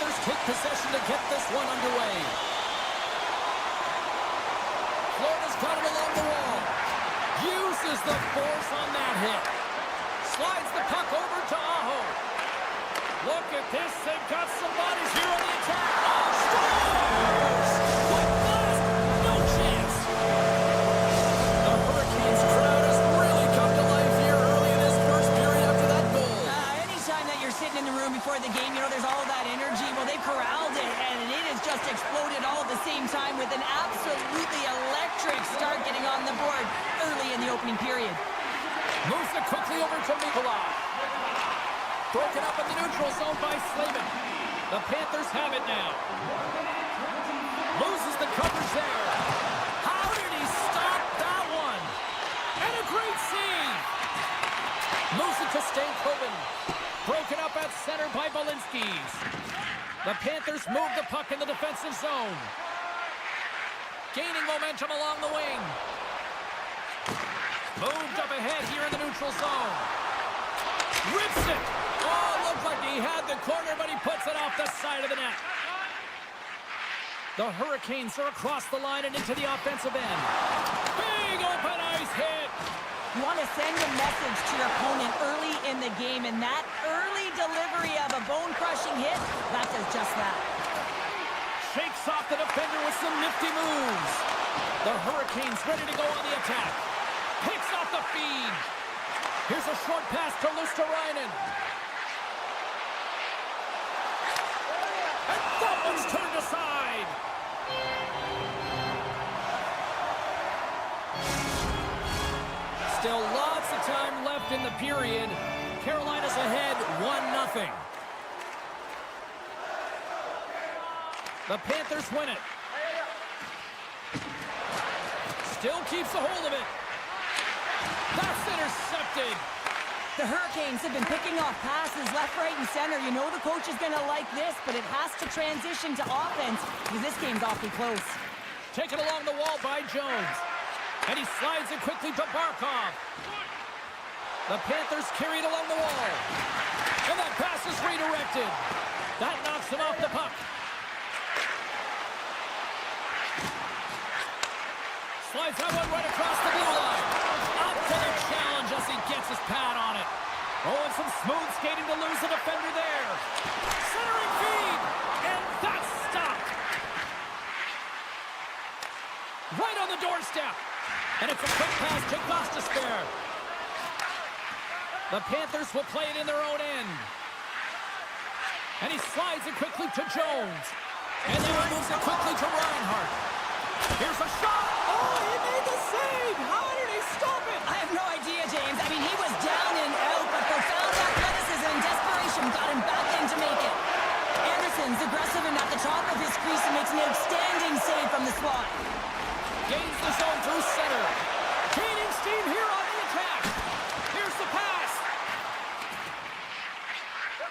Panthers take possession to get this one underway. Florida's got it along the wall. Uses the force on that hit. Slides the puck over to Aho. Look at this. They've got some bodies here on the attack. Oh, scores! Quick blast. No chance. The Hurricanes crowd has really come to life here early in this first period after that goal. Anytime that you're sitting in the room before the game, you know, there's all that energy. Well, they corralled it, and it has just exploded all at the same time with an absolutely electric start getting on the board early in the opening period. Moves it quickly over to Nikolai. Broken up in the neutral zone by Slavin. The Panthers have it now. Loses the coverage there. How did he stop that one? And a great save. Moves it to Stankoven. Broken up at center by Balinskis. The Panthers move the puck in the defensive zone. Gaining momentum along the wing. Moved up ahead here in the neutral zone. Rips it. Oh, looked like he had the corner, but he puts it off the side of the net. The Hurricanes are across the line and into the offensive end. Big open ice hit. You want to send a message to your opponent early in the game, and that early delivery of a bone-crushing hit, that does just that. Shakes off the defender with some nifty moves. The Hurricanes ready to go on the attack. Picks off the feed. Here's a short pass to Luosterainen. And that one's turned aside. Still lots of time left in the period. Carolina's ahead 1-0. The Panthers win it. Still keeps a hold of it. That's intercepted. The Hurricanes have been picking off passes left, right, and center. You know the coach is going to like this, but it has to transition to offense because this game's awfully close. Taken along the wall by Jones. And he slides it quickly to Barkov. The Panthers carried along the wall. And that pass is redirected. That knocks him off the puck. Slides that one right across the blue line. Up to the challenge as he gets his pad on it. Oh, and some smooth skating to lose the defender there. Centering feed. And that's stopped. Right on the doorstep. And it's a quick pass to Gostisbehere. The Panthers will play it in their own end. And he slides it quickly to Jones. And then he moves it quickly to Reinhart. Here's a shot. Oh, he made the save. How did he stop it? I have no idea, James. I mean, he was down and out, but profound athleticism and desperation got him back in to make it. Anderson's aggressive and at the top of his crease and makes an outstanding save from the slot. Gains the zone through center. Gaining steam here on the attack. Here's the pass.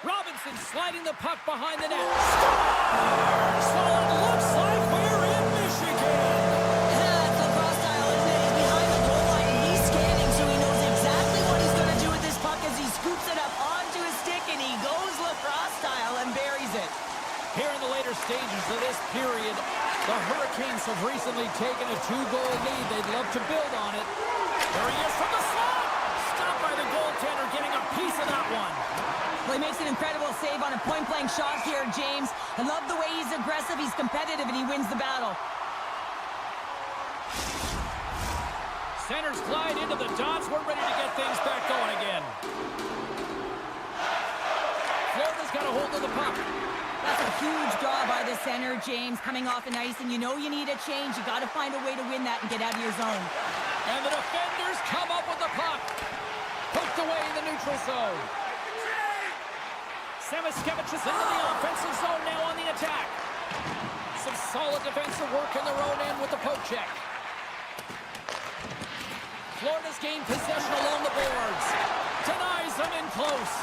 Robinson sliding the puck behind the net. Scores! So it looks like we're in Michigan. That's a cross-style, isn't it? He's behind the goal line and he's scanning, so he knows exactly what he's going to do with this puck as he scoops it up onto his stick and he goes lacrosse style and buries it. Here in the later stages of this period, the Hurricanes have recently taken a 2-goal lead. They'd love to build on it. There he is from the slot. Stopped by the goaltender, getting a piece of that one. Well, he makes an incredible save on a point-blank shot here, James. I love the way he's aggressive, he's competitive, and he wins the battle. Centers glide into the dots. We're ready to get things back going again. Florida's got a hold of the puck. That's a huge draw by the center, James, coming off an ice, and you know you need a change. You got to find a way to win that and get out of your zone. And the defenders come up with the puck. Poked away in the neutral zone. Samiskevich is into the offensive zone now on the attack. Some solid defensive work in their own end with the poke check. Florida's gained possession along the boards. Denies them in close.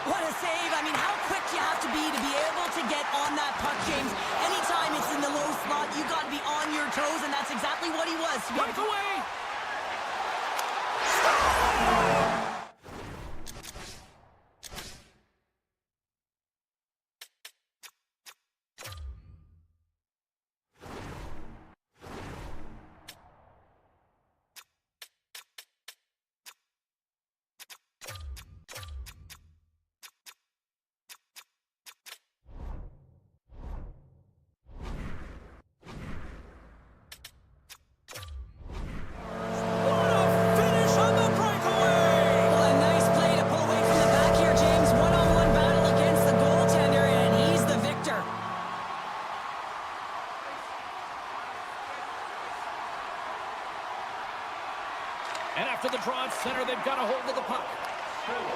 What a save. I mean, how quick you have to be able to get on that puck, James. Anytime it's in the low slot, you got to be on your toes, and that's exactly what he was. Breakaway! After the draw at center, they've got a hold of the puck.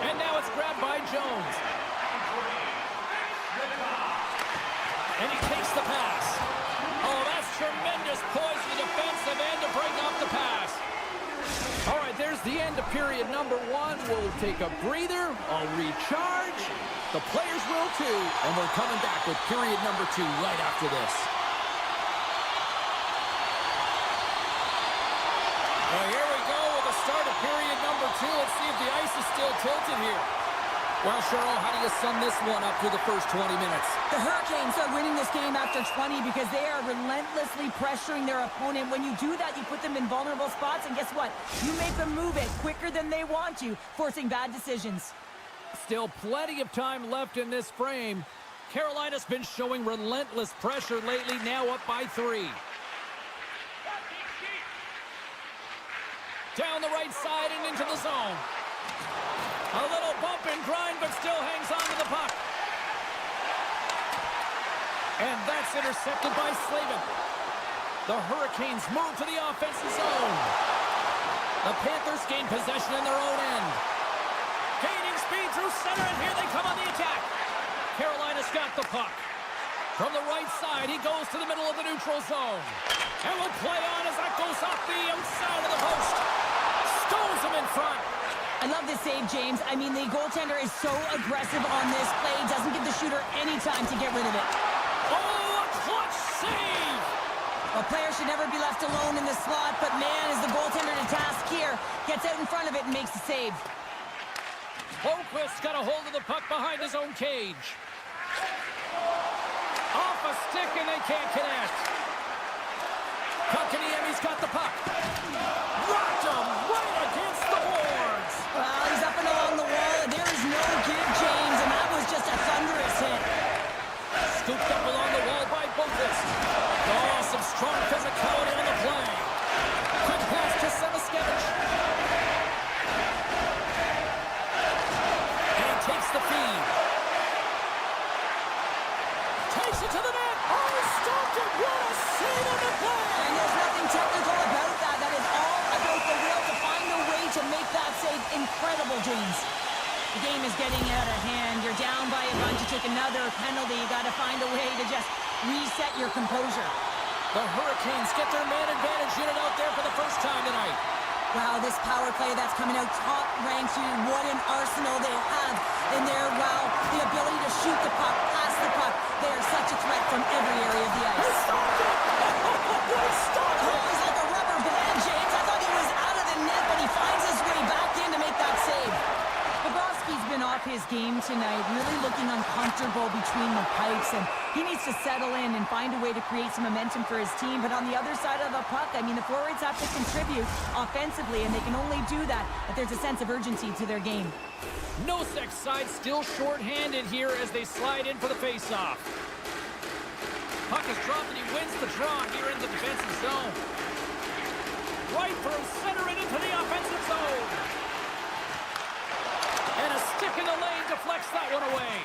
And now it's grabbed by Jones. And he takes the pass. Oh, that's tremendous poise to the defensive end to break off the pass. All right, there's the end of period number 1. We'll take a breather. I'll recharge. The players will too. And we're coming back with period number 2 right after this. Well, here we go with the start of period number 2. Let's see if the ice is still tilted here. Well, Cheryl, how do you sum this one up through the first 20 minutes? The Hurricanes are winning this game after 20 because they are relentlessly pressuring their opponent. When you do that, you put them in vulnerable spots, and guess what? You make them move it quicker than they want to, forcing bad decisions. Still plenty of time left in this frame. Carolina's been showing relentless pressure lately, now up by 3. Down the right side and into the zone. A little bump and grind, but still hangs on to the puck. And that's intercepted by Slavin. The Hurricanes move to the offensive zone. The Panthers gain possession in their own end. Gaining speed through center, and here they come on the attack. Carolina's got the puck. From the right side, he goes to the middle of the neutral zone. And will play on as that goes off the outside of the post. Stones him in front. I love this save, James. I mean, the goaltender is so aggressive on this play. Doesn't give the shooter any time to get rid of it. Oh, a clutch save! A player should never be left alone in the slot, but man, is the goaltender to task here. Gets out in front of it and makes the save. Holmquist's got a hold of the puck behind his own cage. Off a stick, and they can't connect. Kotkaniemi's got the puck. Rocked him right against the boards. Well, he's up and along the wall, and there is no give, James, and that was just a thunderous hit. Scooped up along the wall by Boquist. Oh, some strong physicality on the play. Quick pass to Semiskevich. And he takes the feed. Takes it to the net. Oh, stopped it. What a save on the play. And there's nothing technical about that. That is all about the will to find a way to make that save incredible, James. The game is getting out of hand. You're down by a bunch. You take another penalty. You got to find a way to just reset your composure. The Hurricanes get their man advantage unit out there for the first time tonight. Wow, this power play that's coming out top ranked. What an arsenal they have in there. Wow, the ability to shoot the puck, pass the puck. They are such a threat from every area of the ice. He stopped it! Oh, he's like a rubber band, James. I thought he was out of the net, but he finds his way back in to make that save. Bobrovsky's been off his game tonight, really looking uncomfortable between the pipes, and he needs to settle in and find a way to create some momentum for his team. But on the other side of the puck, I mean, the forwards have to contribute offensively, and they can only do that if there's a sense of urgency to their game. Nosek's side still short-handed here as they slide in for the face-off. Puck is dropped and he wins the draw here in the defensive zone. Right through center and into the offensive zone. And a stick in the lane deflects that one away.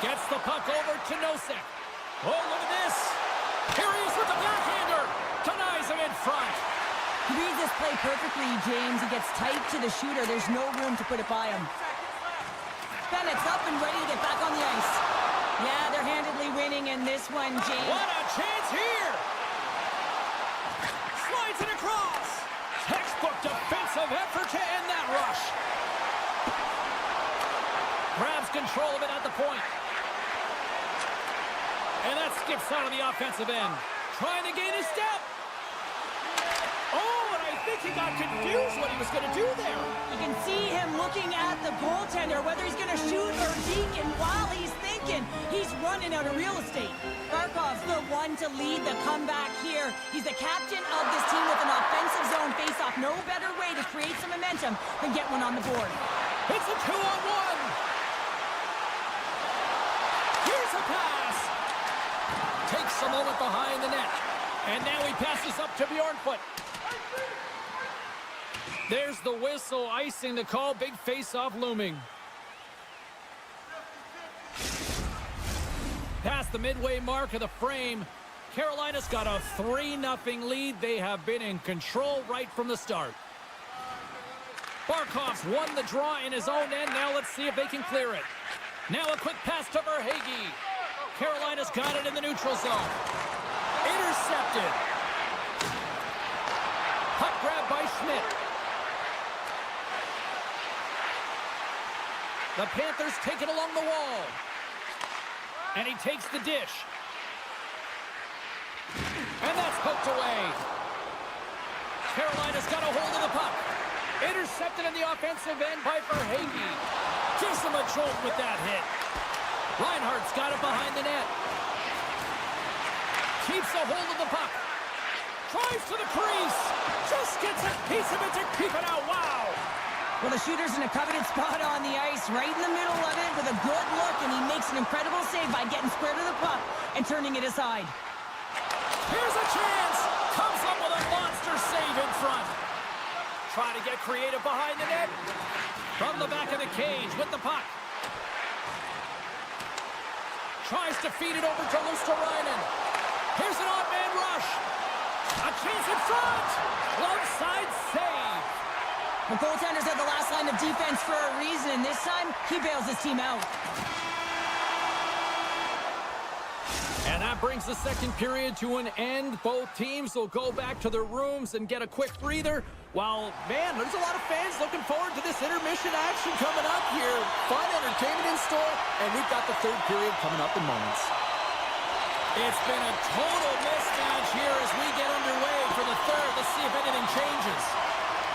Gets the puck over to Nosek. Oh, look at this. Here he is with the backhander. Denies him in front. He reads this play perfectly, James. He gets tight to the shooter. There's no room to put it by him. Bennett's up and ready to get back on the ice. Yeah, they're handedly winning in this one, James. What a chance here! Slides it across. Textbook defensive effort to end that rush. Grabs control of it at the point. And that skips out of the offensive end. Trying to gain a step. Oh, and I think he got confused what he was going to do there. You can see him looking at the goaltender, whether he's going to shoot or deke, and while he's thinking, he's running out of real estate. Barkov's the one to lead the comeback here. He's the captain of this team with an offensive zone faceoff. No better way to create some momentum than get one on the board. It's a 2-on-1. Here's a pass. Takes a moment behind the net. And now he passes up to Bjornfoot. There's the whistle, icing the call. Big face-off looming. Past the midway mark of the frame, Carolina's got a 3-0 lead. They have been in control right from the start. Barkov's won the draw in his own end. Now let's see if they can clear it. Now a quick pass to Verhaeghe. Carolina's got it in the neutral zone. Intercepted. Puck grab by Schmidt. The Panthers take it along the wall. And he takes the dish. And that's poked away. Carolina's got a hold of the puck. Intercepted in the offensive end by Verhaeghe. Gives him a jolt with that hit. Reinhardt's got it behind the net. Keeps a hold of the puck. Drives to the crease. Just gets a piece of it to keep it out. Wow. Well, the shooter's in a coveted spot on the ice, right in the middle of it with a good look, and he makes an incredible save by getting square to the puck and turning it aside. Here's a chance. Comes up with a monster save in front. Trying to get creative behind the net. From the back of the cage with the puck. Tries to feed it over to Luosterainen. Here's an odd man rush. A chance in front. Glove side save. The goaltender's at the last line of defense for a reason, and this time, he bails his team out. And that brings the second period to an end. Both teams will go back to their rooms and get a quick breather. While, man, there's a lot of fans looking forward to this intermission action coming up here. Fun entertainment in store, and we've got the third period coming up in moments. It's been a total mismatch here as we get underway for the third. Let's see if anything changes.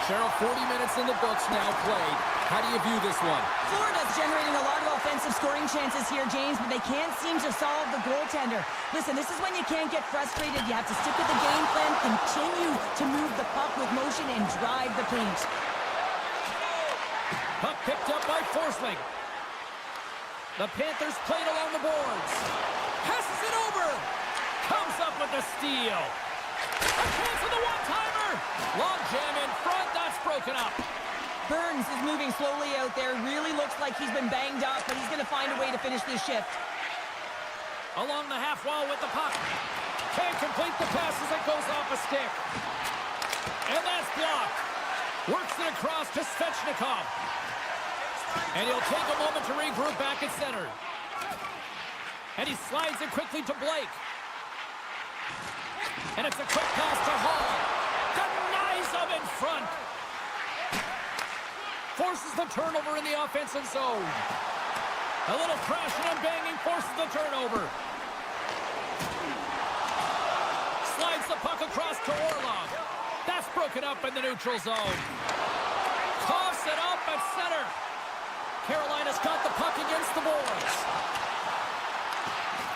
Cheryl, 40 minutes in the books now played. How do you view this one? Florida's generating a lot of offensive scoring chances here, James, but they can't seem to solve the goaltender. Listen, this is when you can't get frustrated. You have to stick with the game plan, continue to move the puck with motion, and drive the paint. Puck picked up by Forsling. The Panthers played along the boards. Passes it over. Comes up with the steal. A chance for the one-timer. Long jam in front. That's broken up. Burns is moving slowly out there. Really looks like he's been banged up, but he's going to find a way to finish this shift. Along the half wall with the puck. Can't complete the pass as it goes off a stick. And that's blocked. Works it across to Svechnikov. And he'll take a moment to regroup back at center. And he slides it quickly to Blake. And it's a quick pass to Hall. Denies him in front. Forces the turnover in the offensive zone. A little crashing and banging forces the turnover. Slides the puck across to Orlov. That's broken up in the neutral zone. Coughs it up at center. Carolina's got the puck against the boards.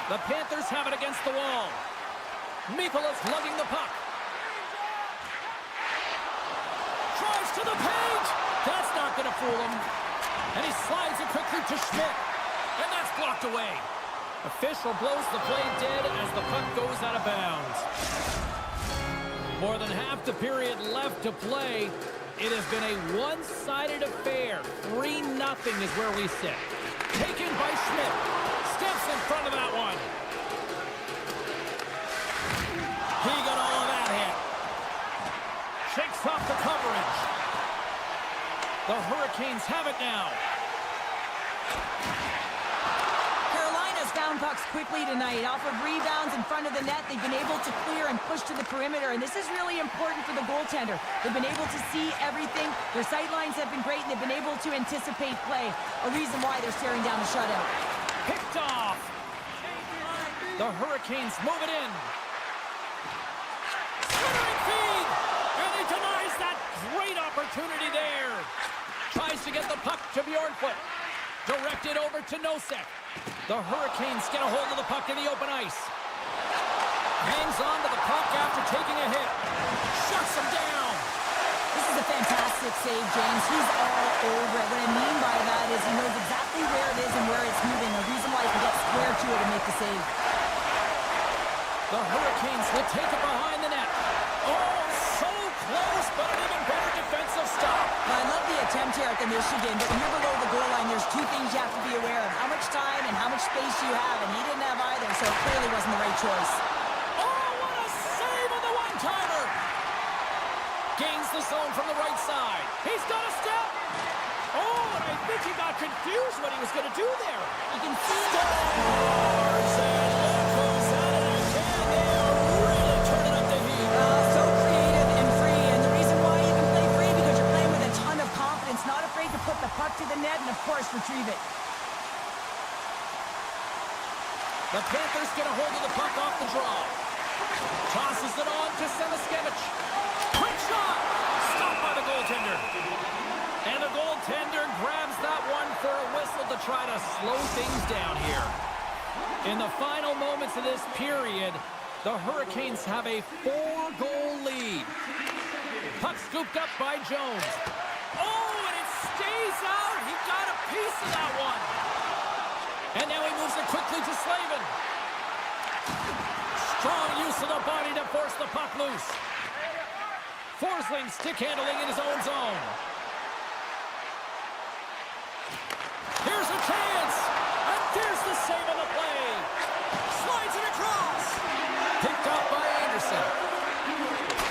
The Panthers have it against the wall. Mikolas lugging the puck. Drives to the paint. That's not going to fool him. And he slides it quickly to Schmidt. And that's blocked away. Official blows the play dead as the puck goes out of bounds. More than half the period left to play. It has been a one-sided affair. 3-0 is where we sit. Taken by Schmidt. Steps in front of that one. He got all of that hit. Shakes off the coverage. The Hurricanes have it now. Carolina's found pucks quickly tonight. Off of rebounds in front of the net, they've been able to clear and push to the perimeter, and this is really important for the goaltender. They've been able to see everything. Their sight lines have been great, and they've been able to anticipate play. A reason why they're staring down the shutout. Picked off. The Hurricanes move it in. Centering feed! And he denies that great opportunity there. Tries to get the puck to Bjornfoot. Directed over to Nosek. The Hurricanes get a hold of the puck in the open ice. Hangs on to the puck after taking a hit. Shuts him down. This is a fantastic save, James. He's all over it. What I mean by that is he knows exactly where it is and where it's moving. A reason why he can get square to it and make the save. The Hurricanes will take it behind the net. Oh, so close, but an even better defensive stop. Now, I love the attempt here at the Michigan, but when you're below the goal line, there's two things you have to be aware of. How much time and how much space you have, and he didn't have either, so it clearly wasn't the right choice. Oh, what a save on the one-timer! Gains the zone from the right side. He's got a step. Oh, and I think he got confused what he was going to do there. You can see Scores, and look who's at it again. They are really turning up the heat. so creative and free. And the reason why you can play free because you're playing with a ton of confidence, not afraid to put the puck to the net and, of course, retrieve it. The Panthers get a hold of the puck off the draw. Tosses it on to Semiskevich. Quick shot! Stopped by the goaltender. And the goaltender grabs that one for a whistle to try to slow things down here. In the final moments of this period, the Hurricanes have a 4-goal lead. Puck scooped up by Jones. Oh, and it stays out. He got a piece of that one. And now he moves it quickly to Slavin. Strong use of the body to force the puck loose. Forsling stick handling in his own zone. Here's a chance. And there's the save on the play. Slides it across. Picked up by Anderson.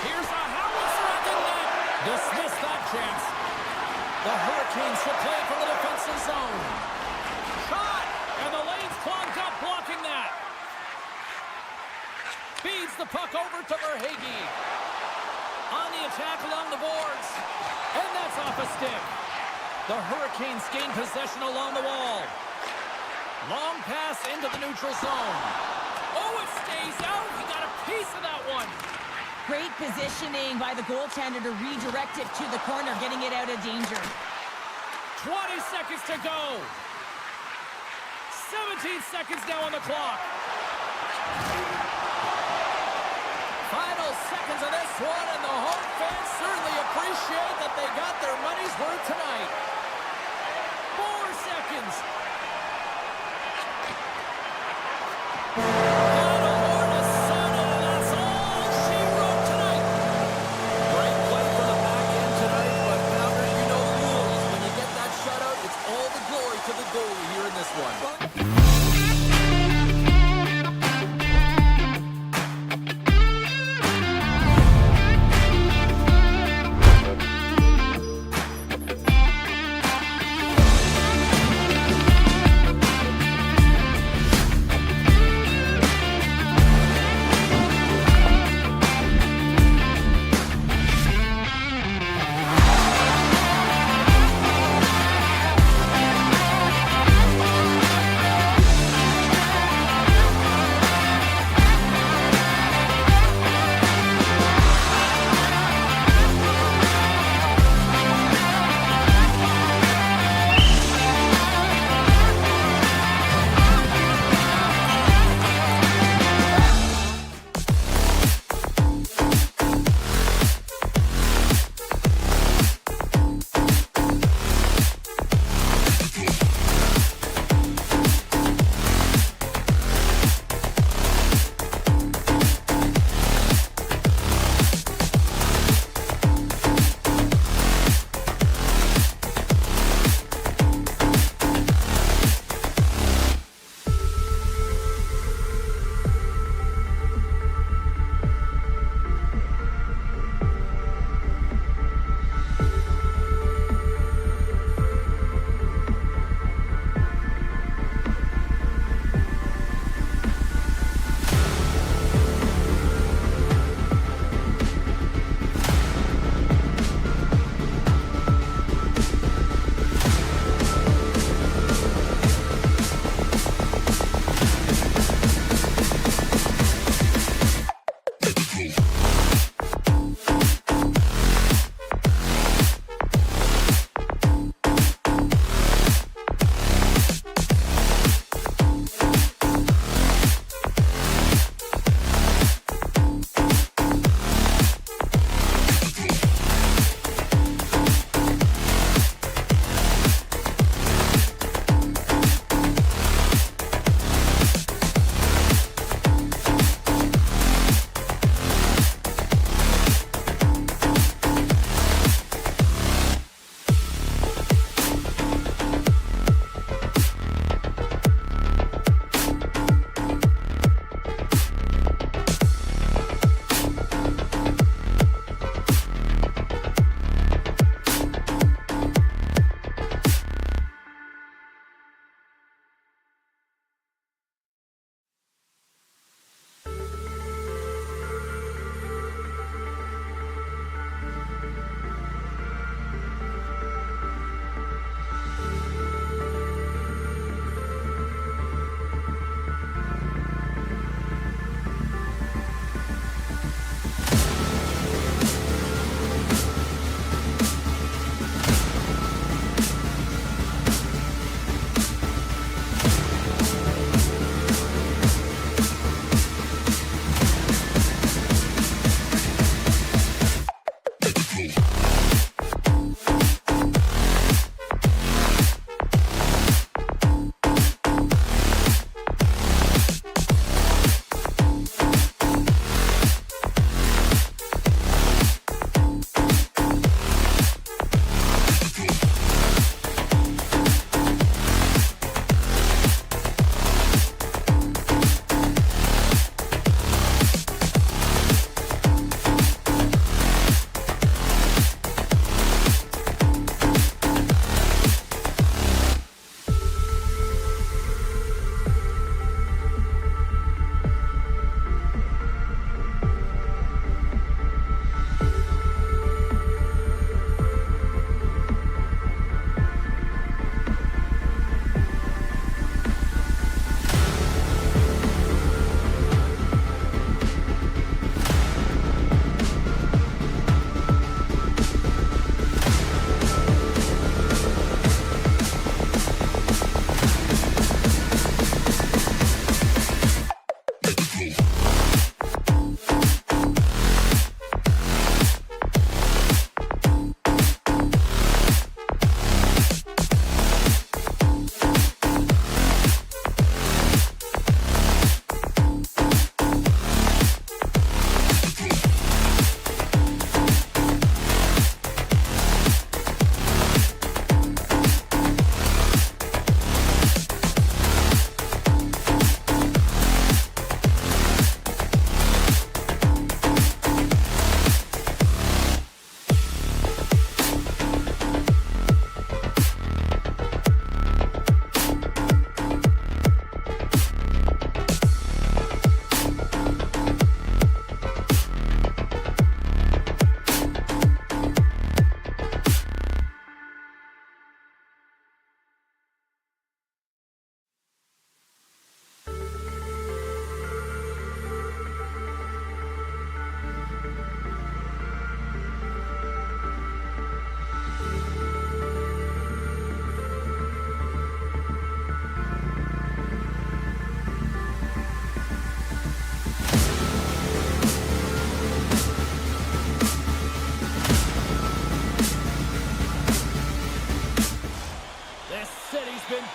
Here's a howitzer at the net. Dismiss that chance. The Hurricanes will play from the defensive zone. Shot. And the lane's clogged up, blocking that. Feeds the puck over to Verhaeghe. On the attack along the boards. And that's off a stick. The Hurricanes gain possession along the wall. Long pass into the neutral zone. Oh, it stays out. He got a piece of that one. Great positioning by the goaltender to redirect it to the corner, getting it out of danger. 20 seconds to go. 17 seconds now on the clock. Final seconds of this one, and the home fans certainly appreciate that they got their money's worth tonight. 4 seconds. Final horn is sounded, and that's all she wrote tonight. Great play for the back end tonight, but Pounder, you know the rules. When you get that shutout, it's all the glory to the goalie here in this one.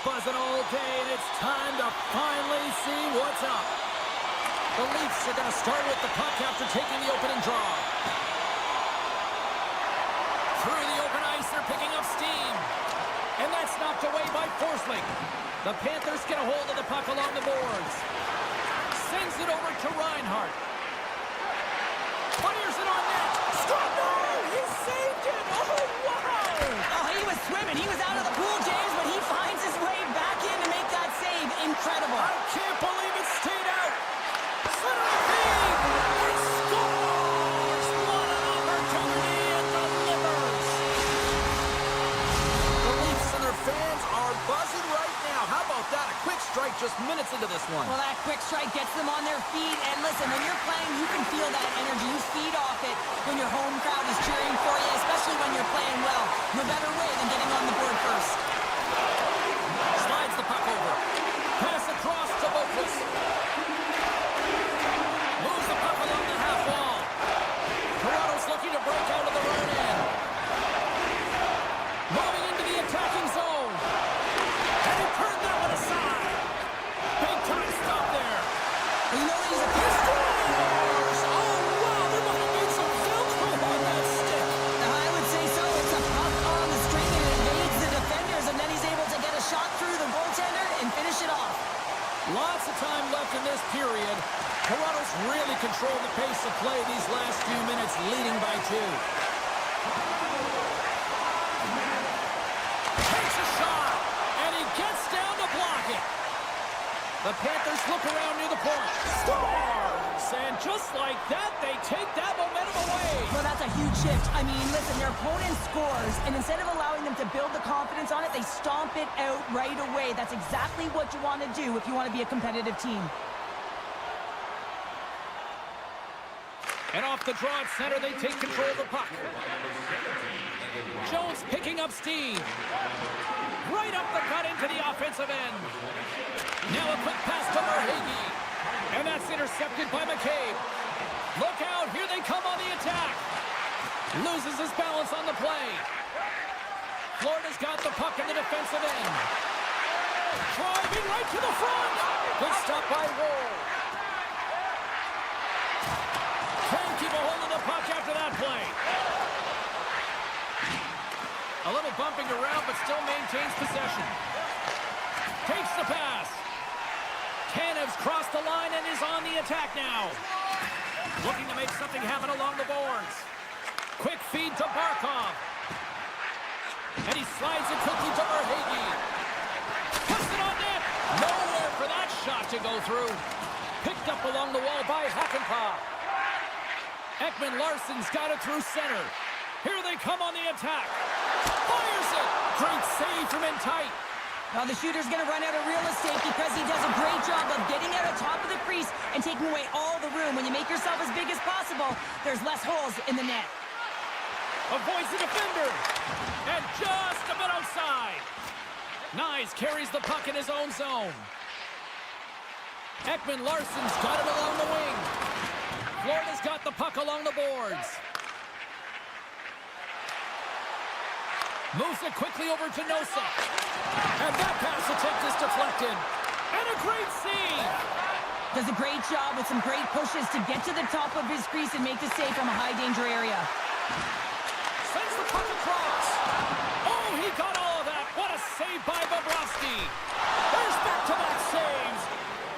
buzzing all day, and it's time to finally see what's up. The Leafs are going to start with the puck after taking the opening draw. Through the open ice, they're picking up steam. And that's knocked away by Forsling. The Panthers get a hold of the puck along the boards. Sends it over to Reinhart. Fires it on net. Stop! No! He saved it! Oh, wow! Oh, he was swimming. He was out of the pool, James, but he finds his way back in to make that save. Incredible. I can't believe it stayed out. Center feed. He scores! What an opportunity it delivers. The Leafs and their fans are buzzing right now. How about that? A quick strike just minutes into this one. Well, that quick strike gets them on their feet. And listen, when you're playing, you can feel that energy. You feed off it when your home crowd is cheering for you, especially when you're playing well. No better way than getting on the board first. Slides the puck over. Pass across to Boquist. Moves the puck along the half wall. Kratos looking to break out of the run end. Moving into the attacking zone. And he turned that one aside. Big time stop there. Well, you know that he's a He scores! Oh, wow, there might have been some Velcro on that stick. I would say so. It's a puck on the string and it evades the defenders, and then he's able to get a shot through the goaltender and finish it off. Lots of time left in this period. Kratos really controlled the pace of play these last few minutes, leading by 2. Takes a shot, and he gets down to block it. The Panthers look around near the point. Scores! And just like that, they take that momentum away. Well, that's a huge shift. I mean, listen, their opponent scores, and instead of allowing them to build the confidence on it, they stomp it out right away. That's exactly what you want to do if you want to be a competitive team. And off the draw at center, they take control of the puck. Jones picking up steam. Right up the cut into the offensive end. Now a quick pass to Verhaeghe. And that's intercepted by McCabe. Look out, here they come on the attack. Loses his balance on the play. Florida's got the puck in the defensive end. Driving right to the front. Good stop by Roll. Can't keep a hold of the puck after that play. A little bumping around, but still maintains possession. Takes the pass. Tanev's crossed the line and is on the attack now. Looking to make something happen along the boards. Quick feed to Barkov. And he slides it quickly to Verhaeghe. Puts it on net. Nowhere for that shot to go through. Picked up along the wall by Hakanpää. Ekman-Larsson's got it through center. Here they come on the attack. Fires it. Great save from in tight. Now the shooter's going to run out of real estate because he does a great job of getting out on top of the crease and taking away all the room. When you make yourself as big as possible, there's less holes in the net. Avoids the defender. And just a bit outside. Nyes carries the puck in his own zone. Ekman-Larsson's got it along along the boards. Moves it quickly over to Nosa. And that pass attempt is deflected. And a great save. Does a great job with some great pushes to get to the top of his crease and make the save from a high-danger area. Sends the puck across. Oh, he got all of that. What a save by Bobrovsky. There's back-to-back saves.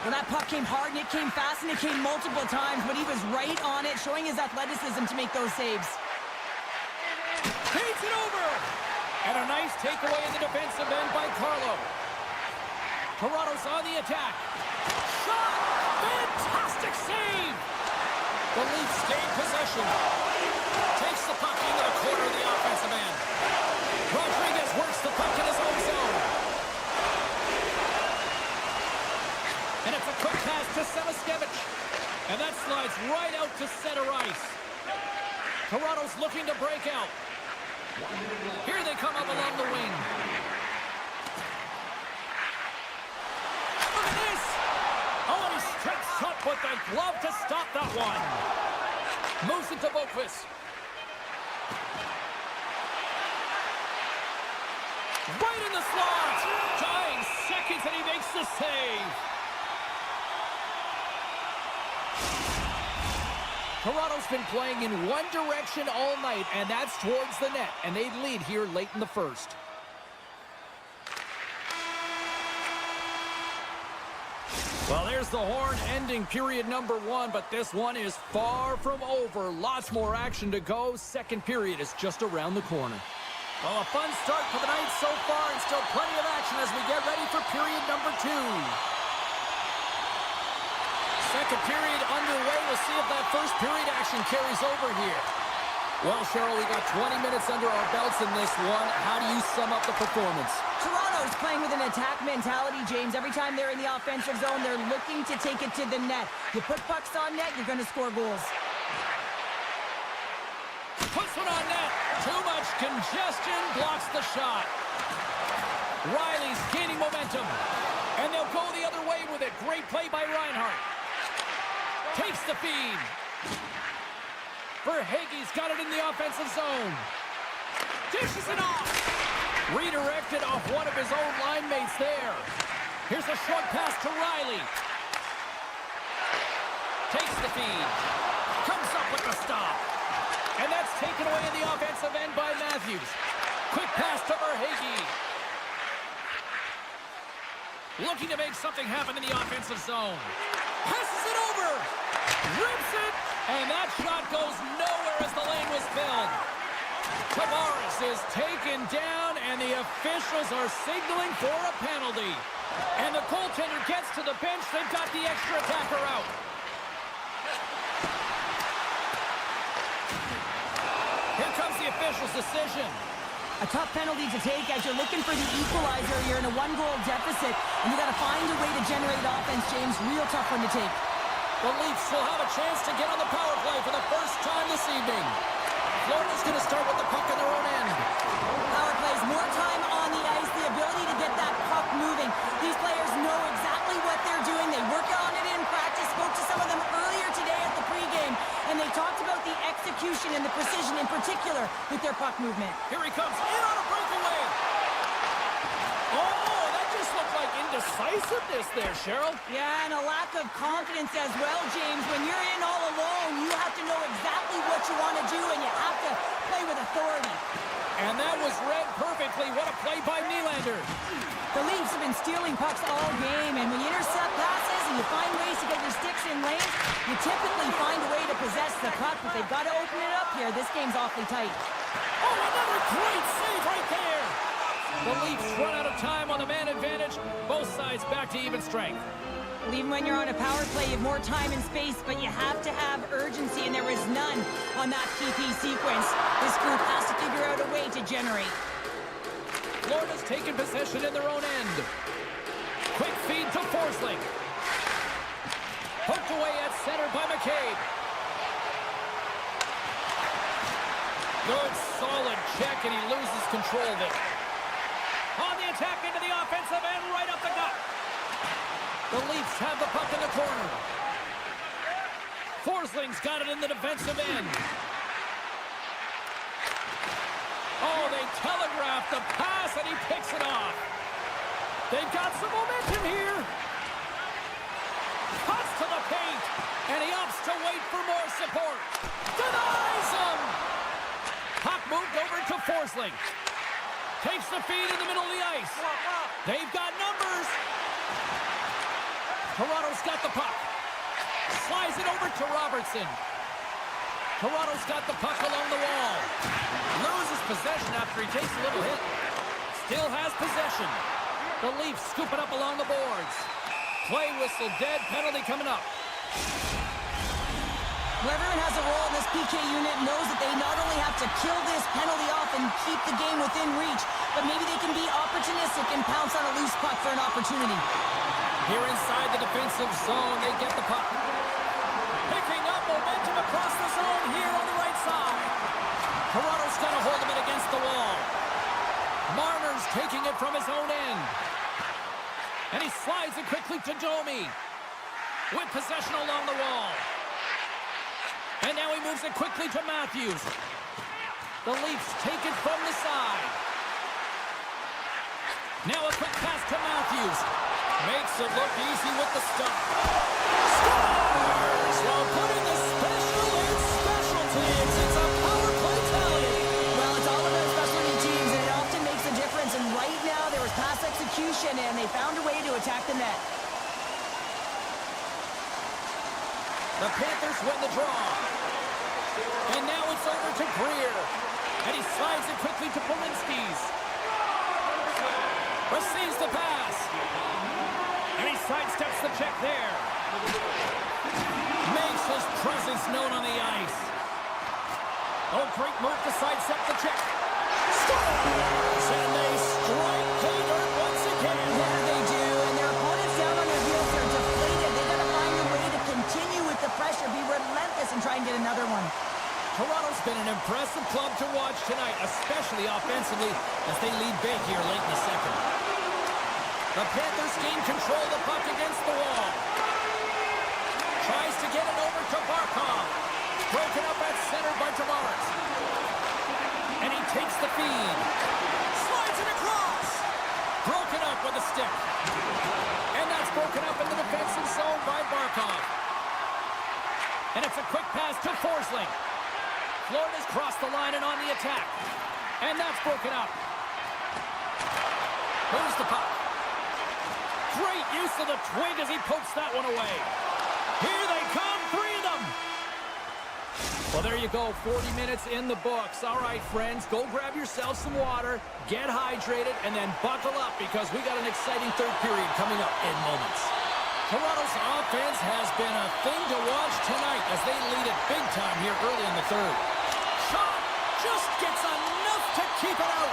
Well, that puck came hard, and it came fast, and it came multiple times, but he was right on it, showing his athleticism to make those saves. Takes it over. And a nice takeaway in the defensive end by Carlo. Toronto's on the attack. Shot! Fantastic save! The Leafs gain possession. Takes the puck into the corner of the offensive end. Rodriguez works the puck in his own zone. And it's a quick pass to Samaskevich. And that slides right out to center ice. Toronto's looking to break out. Here they come up along the wing. Look at this! Oh, and he steps up with the glove to stop that one. Moves it to Boqvist. Right in the slot! Dying seconds and he makes the save. Toronto's been playing in one direction all night, and that's towards the net, and they lead here late in the first. Well, there's the horn ending period number 1, but this one is far from over. Lots more action to go. Second period is just around the corner. Well, a fun start for the night so far, and still plenty of action as we get ready for period number 2. Second period underway. We'll see if that first period action carries over here. Well, Cheryl, we got 20 minutes under our belts in this one. How do you sum up the performance? Toronto's playing with an attack mentality, James. Every time they're in the offensive zone, they're looking to take it to the net. You put pucks on net, you're going to score goals. Puts it on net. Too much congestion blocks the shot. Riley's gaining momentum. And they'll go the other way with it. Great play by Reinhart. Takes the feed. Verhaeghe's got it in the offensive zone. Dishes it off. Redirected off one of his own line mates there. Here's a short pass to Riley. Takes the feed. Comes up with the stop. And that's taken away in the offensive end by Matthews. Quick pass to Verhaeghe. Looking to make something happen in the offensive zone. Passes it over. Rips it. And that shot goes nowhere as the lane was filled. Tavares is taken down, and the officials are signaling for a penalty. And the goaltender gets to the bench. They've got the extra attacker out. Here comes the official's decision. A tough penalty to take as you're looking for the equalizer. You're in a one-goal deficit, and you got to find a way to generate offense, James. Real tough one to take. The Leafs will have a chance to get on the power play for the first time this evening. Florida's going to start with the puck in their own end. Power plays, more time on the ice, the ability to get that puck moving. These players know exactly what they're doing. They work on it in practice. Spoke to some of them earlier today at the pregame, and they talked about the execution and the precision in particular with their puck movement. Here he comes in on a breakaway. Oh, that just looked like indecisiveness there, Cheryl. Yeah, and a lack of confidence as well, James. When you're in all alone, you have to know exactly what you want to do, and you have to play with authority. And that was read perfectly. What a play by Nylander. The Leafs have been stealing pucks all game, and when you intercept passes and you find ways to get your sticks in lanes, you typically find a way to possess the puck, but they've got to open it up here. This game's awfully tight. Oh, another great save right there. The Leafs run out of time on the man advantage. Both sides back to even strength. Well, even when you're on a power play, you have more time and space, but you have to have urgency, and there was none on that PP sequence. This group has to figure out a way to generate. Florida's taken possession in their own end. Quick feed to Forsling. Poked away at center by McCabe. Good, solid check, and he loses control of it. On the attack into the offensive end, right up the gut. The Leafs have the puck in the corner. Forsling's got it in the defensive end. Oh, they telegraphed the pass, and he picks it off. They've got some momentum here. Cuts to the paint, and he opts to wait for more support. Denies him. Puck moved over to Forsling. Takes the feed in the middle of the ice. They've got numbers. Toronto's got the puck. Slides it over to Robertson. Toronto's got the puck along the wall. Loses possession after he takes a little hit. Still has possession. The Leafs scoop it up along the boards. Play whistle dead. Penalty coming up. Whoever has a role in this PK unit knows that they not only have to kill this penalty off and keep the game within reach, but maybe they can be opportunistic and pounce on a loose puck for an opportunity. Here inside the defensive zone, they get the puck. Picking up momentum across the zone here on the right side. Toronto's got a hold of it against the wall. Marner's taking it from his own end. And he slides it quickly to Domi. With possession along the wall. And now he moves it quickly to Matthews. The Leafs take it from the side. Now a quick pass to Matthews. Makes it look easy with the stop. Scores! While putting the special in special teams. It's a power play tally. Well, it's all about specialty teams, and it often makes a difference. And right now, there was pass execution, and they found a way to attack the net. The Panthers win the draw. And now it's over to Greer. And he slides it quickly to Polinski's. Receives the pass. And he sidesteps the check there. Makes his presence known on the ice. Oh, great move to sidestep the check. Scores! And they strike pay dirt once again. Yeah, they do. And their opponents down on their heels are deflated. They got to find a way to continue with the pressure, be relentless, and try and get another one. Toronto's been an impressive club to watch tonight, especially offensively, as they lead big here late in the second. The Panthers gain control of the puck against the wall. Tries to get it over to Barkov. Broken up at center by Tavares. And he takes the feed. Slides it across. Broken up with a stick. And that's broken up in the defensive zone by Barkov. And it's a quick pass to Forsling. Florida's crossed the line and on the attack. And that's broken up. Moves the puck. Great use of the twig as he pokes that one away. Here they come, three of them. Well, there you go, 40 minutes in the books. All right, friends, go grab yourself some water, get hydrated, and then buckle up because we got an exciting third period coming up in moments. Toronto's offense has been a thing to watch tonight as they lead it big time here early in the third. Shot just gets enough to keep it out.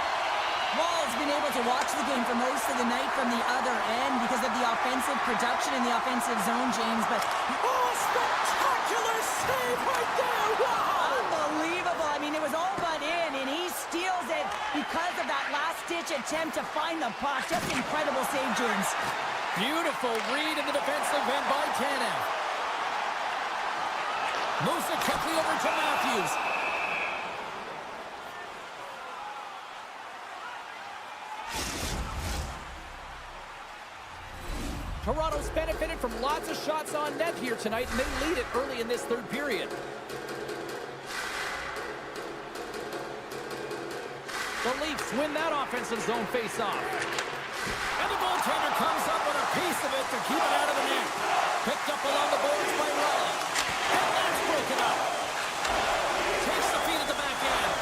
Wall's been able to watch the game for most of the night from the other end because of the offensive production in the offensive zone, James, but Oh, spectacular save right there! Wow! unbelievable. I mean, it was all but in, and he steals it because of that last-ditch attempt to find the puck. Just incredible save, James. Beautiful read in the defensive end by Tanev. Moves it quickly over to Matthews. Toronto's benefited from lots of shots on net here tonight, and they lead it early in this third period. The Leafs win that offensive zone face-off. And the goaltender comes up with a piece of it to keep it out of the net. Picked up along the boards by Raleigh. And that's broken up. Takes the feed at the back end.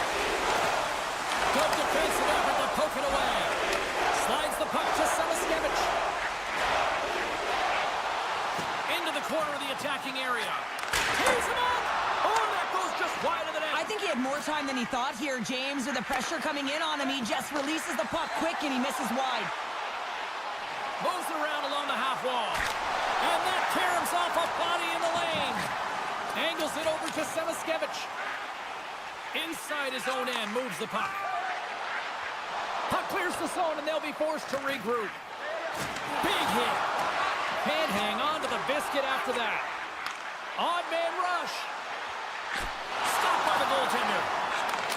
Good defensive effort to poke it away. Slides the puck to Samaskevich. Into the corner of the attacking area. Tees him up. Oh, that goes just wide of the net. I think he had more time than he thought here, James. With the pressure coming in on him, he just releases the puck quick and he misses wide. Moves it around along the half wall. And that caroms off a body in the lane. Angles it over to Samaskevich. Inside his own end, moves the puck. Puck clears the zone and they'll be forced to regroup. Big hit. Can't hang on to the biscuit after that. Odd man rush. Stopped by the goaltender.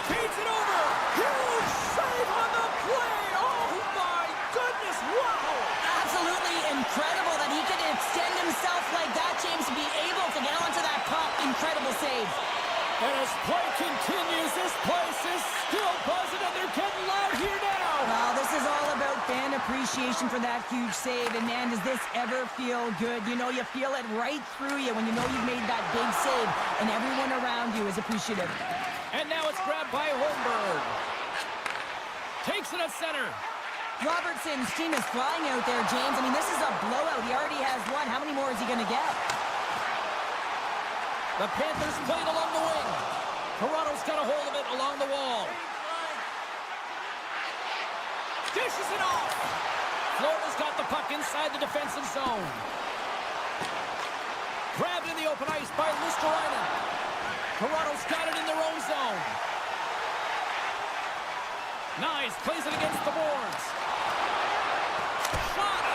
Feeds it over. Huge save on the play. Oh, my goodness. Wow. Absolutely incredible that he could extend himself like that, James, to be able to get onto that puck. Incredible save. And as play continues, this place is still buzzing, and they're getting loud here now. Well, this is all about fan appreciation for that huge save. And, man, does this ever feel good? You know, you feel it right through you when you know you've made that big save, and everyone around you is appreciative. And now it's grabbed by Holmberg. Takes it at center. Robertson's team is flying out there, James. I mean, this is a blowout. He already has one. How many more is he going to get? The Panthers played along the wing. Toronto's got a hold of it along the wall. Dishes it off. Florida's got the puck inside the defensive zone. Grabbed in the open ice by Lusterainen. Toronto's got it in their own zone. Nice, plays it against the boards. Shot!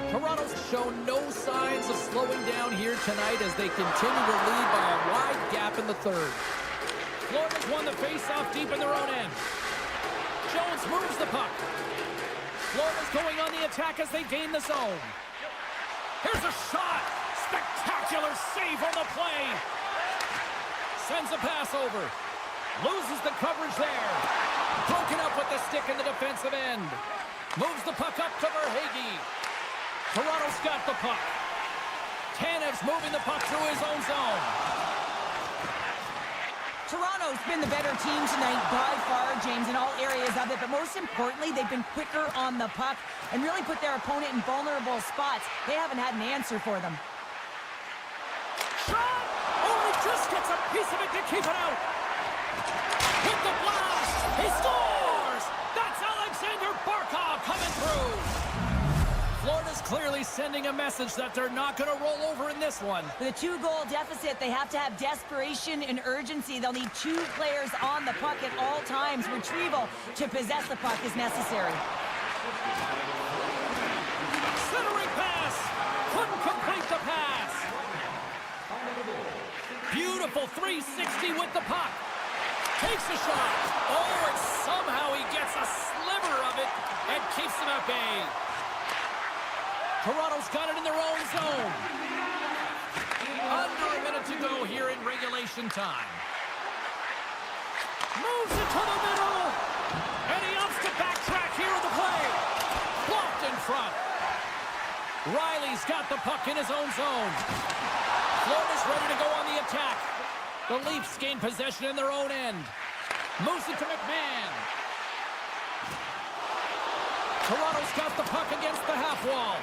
Toronto's shown no signs of slowing down here tonight as they continue to lead by a wide gap in the third. Florida's won the faceoff deep in their own end. Jones moves the puck. Florida's going on the attack as they gain the zone. Here's a shot. Spectacular save on the play. Sends a pass over. Loses the coverage there. Broken up with the stick in the defensive end. Moves the puck up to Verhaeghe. Toronto's got the puck. Tanev's moving the puck through his own zone. Toronto's been the better team tonight by far, James, in all areas of it. But most importantly, they've been quicker on the puck and really put their opponent in vulnerable spots. They haven't had an answer for them. Shot! Oh, he just gets a piece of it to keep it out. With the blast, he scores! That's Alexander Barkov coming through. Florida's clearly sending a message that they're not going to roll over in this one. With a 2-goal deficit, they have to have desperation and urgency. They'll need 2 players on the puck at all times. Retrieval to possess the puck is necessary. Centering pass. Couldn't complete the pass. Beautiful 360 with the puck. Takes a shot. Oh, and somehow he gets a sliver of it and keeps them at bay. Toronto's got it in their own zone. Under a minute to go here in regulation time. Moves it to the middle. And he opts to backtrack here with the play. Blocked in front. Riley's got the puck in his own zone. Florida's ready to go on the attack. The Leafs gain possession in their own end. Moves it to McMahon. Toronto's got the puck against the half wall.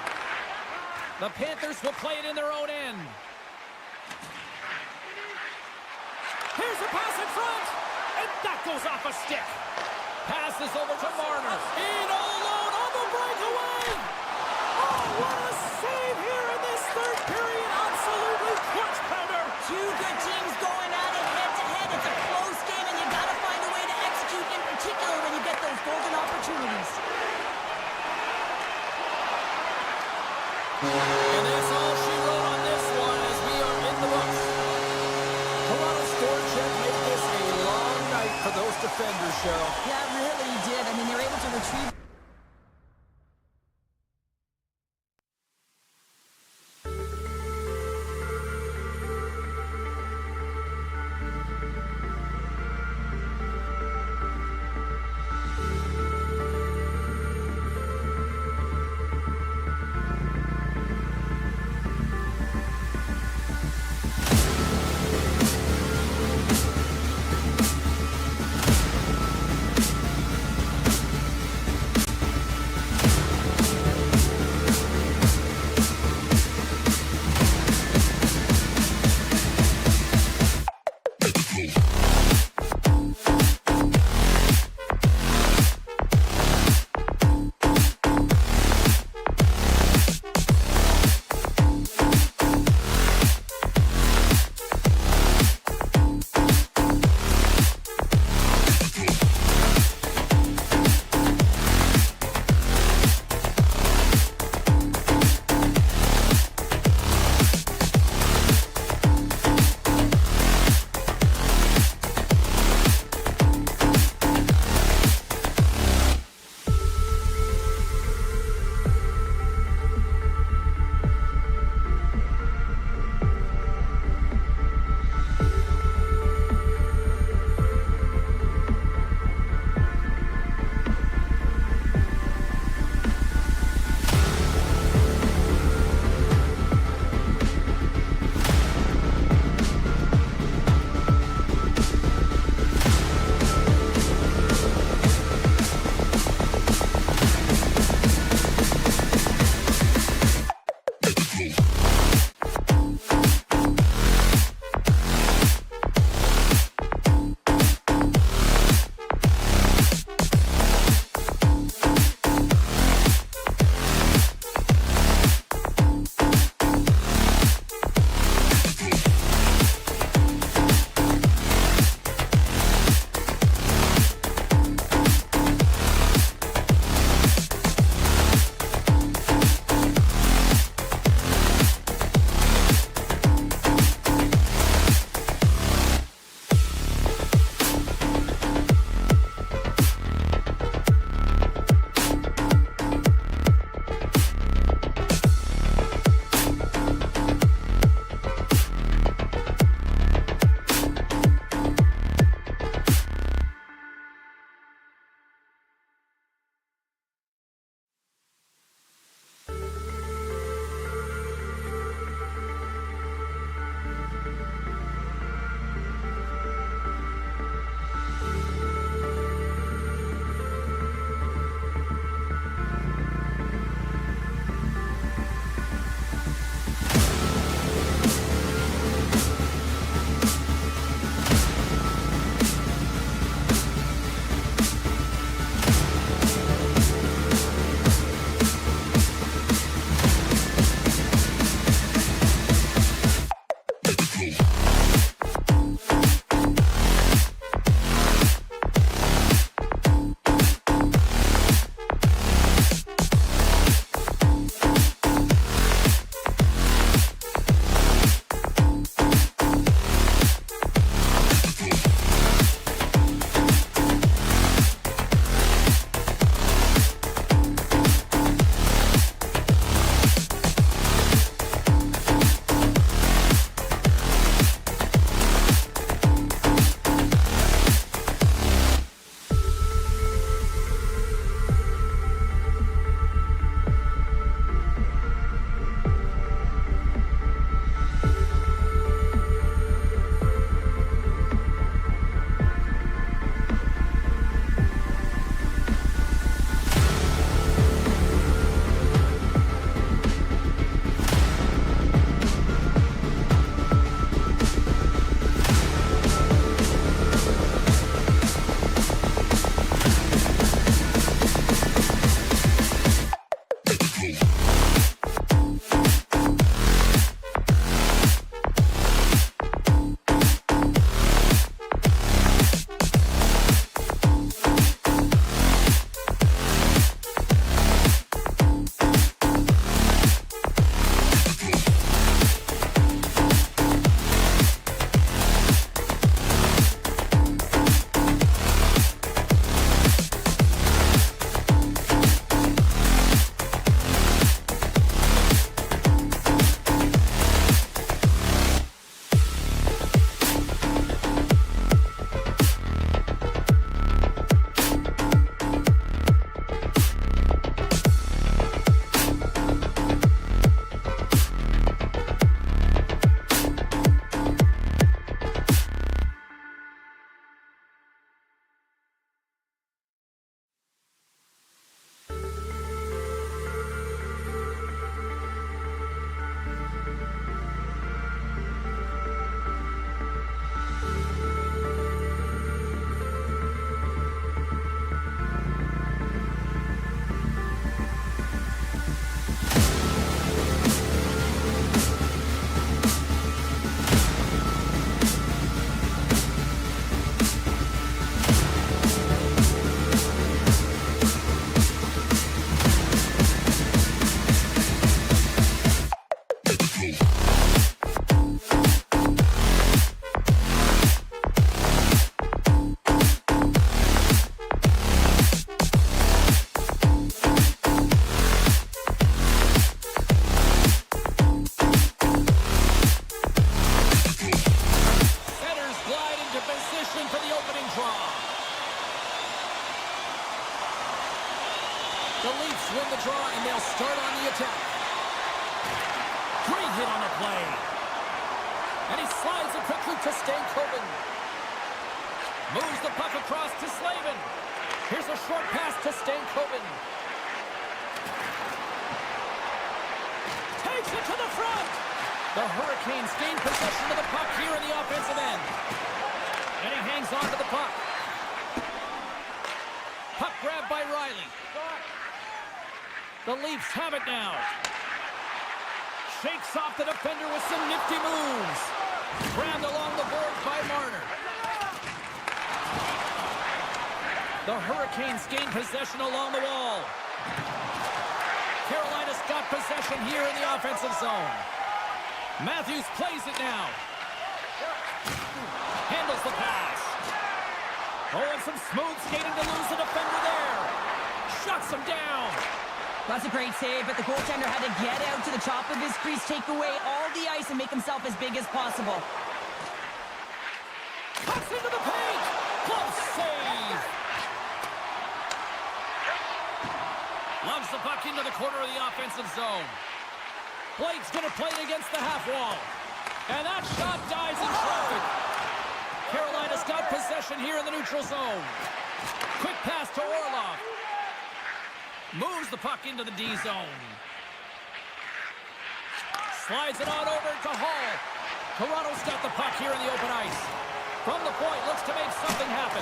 The Panthers will play it in their own end. Here's a pass in front, and that goes off a stick. Passes over to Marner. In all alone on the breakaway. Oh, what a save here in this third period. Absolutely clutch pounder. 2 good teams going at it head-to-head. It's a close game, and you got to find a way to execute, in particular when you get those golden opportunities. And that's all she wrote on this one as we are in the books. Toronto's score check made this a long night for those defenders, Cheryl. Yeah, it really did. I mean, they were able to retrieve The Leafs win the draw, and they'll start on the attack. Great hit on the play. And he slides it quickly to Stankoven. Moves the puck across to Slavin. Here's a short pass to Stankoven. Takes it to the front. The Hurricanes gain possession of the puck here in the offensive end. And he hangs on to the puck. Puck grabbed by Riley. The Leafs have it now. Shakes off the defender with some nifty moves. Grabbed along the boards by Marner. The Hurricanes gain possession along the wall. Carolina's got possession here in the offensive zone. Matthews plays it now. Handles the pass. Oh, and some smooth skating to lose the defender there. Shuts him down. That's a great save, but the goaltender had to get out to the top of his crease, take away all the ice, and make himself as big as possible. Cuts into the paint. Close save. Loves the puck into the corner of the offensive zone. Blake's going to play it against the half wall. And that shot dies in traffic. Carolina's got possession here in the neutral zone. Quick pass to Orlov. Moves the puck into the D zone. Slides it on over to Hall. Toronto's got the puck here in the open ice. From the point, looks to make something happen.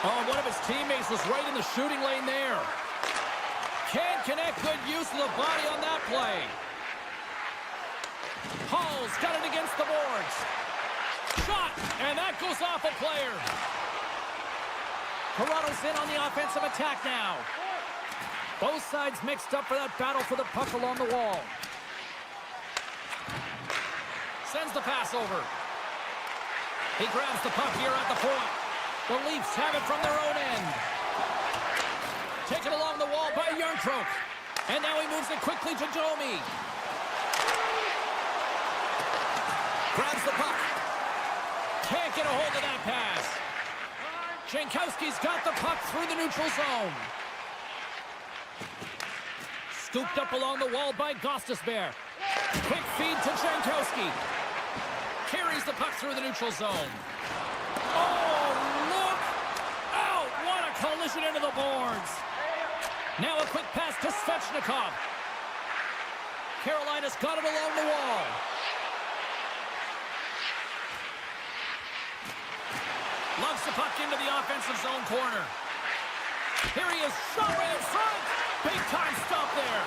Oh, one of his teammates was right in the shooting lane there. Can't connect. Good use of the body on that play. Hall's got it against the boards. Shot, and that goes off a player. Toronto's in on the offensive attack now. Both sides mixed up for that battle for the puck along the wall. Sends the pass over. He grabs the puck here at the point. The Leafs have it from their own end. Taken along the wall by Järnkrok. And now he moves it quickly to Domi. Grabs the puck. Can't get a hold of that pass. Jankowski's got the puck through the neutral zone. Scooped up along the wall by Gostisbehere. Quick feed to Jankowski. Carries the puck through the neutral zone. Oh, look out! What a collision into the boards. Now a quick pass to Svechnikov. Carolina's got it along the wall. Loves the puck into the offensive zone corner. Here he is, shot right in front. Big time stop there.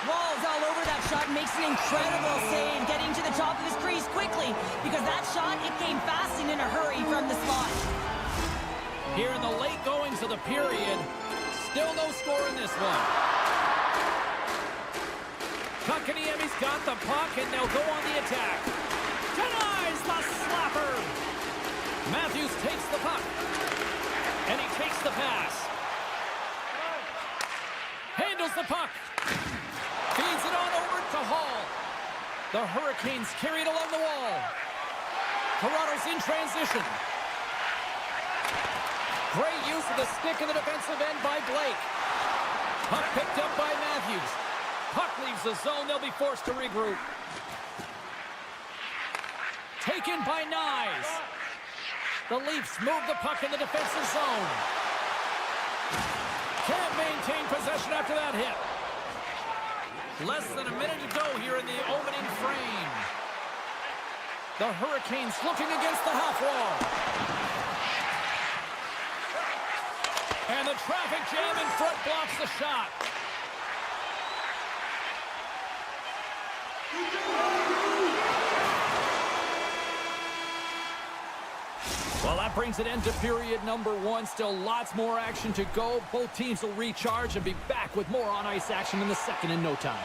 Wall's all over that shot, makes an incredible save, getting to the top of his crease quickly, because that shot, it came fast and in a hurry from the spot. Here in the late goings of the period, still no score in this one. Kotkaniemi's got the puck, and they'll go on the attack. Denies the slapper. Matthews takes the puck, and he takes the pass. Handles the puck. Feeds it on over to Hall. The Hurricanes carry it along the wall. Toronto's in transition. Great use of the stick in the defensive end by Blake. Puck picked up by Matthews. Puck leaves the zone. They'll be forced to regroup. Taken by Nyes. The Leafs move the puck in the defensive zone. Can't maintain possession after that hit. Less than a minute to go here in the opening frame. The Hurricanes looking against the half wall. And the traffic jam in front blocks the shot. Well, that brings an end to period number one. Still lots more action to go. Both teams will recharge and be back with more on-ice action in the second in no time.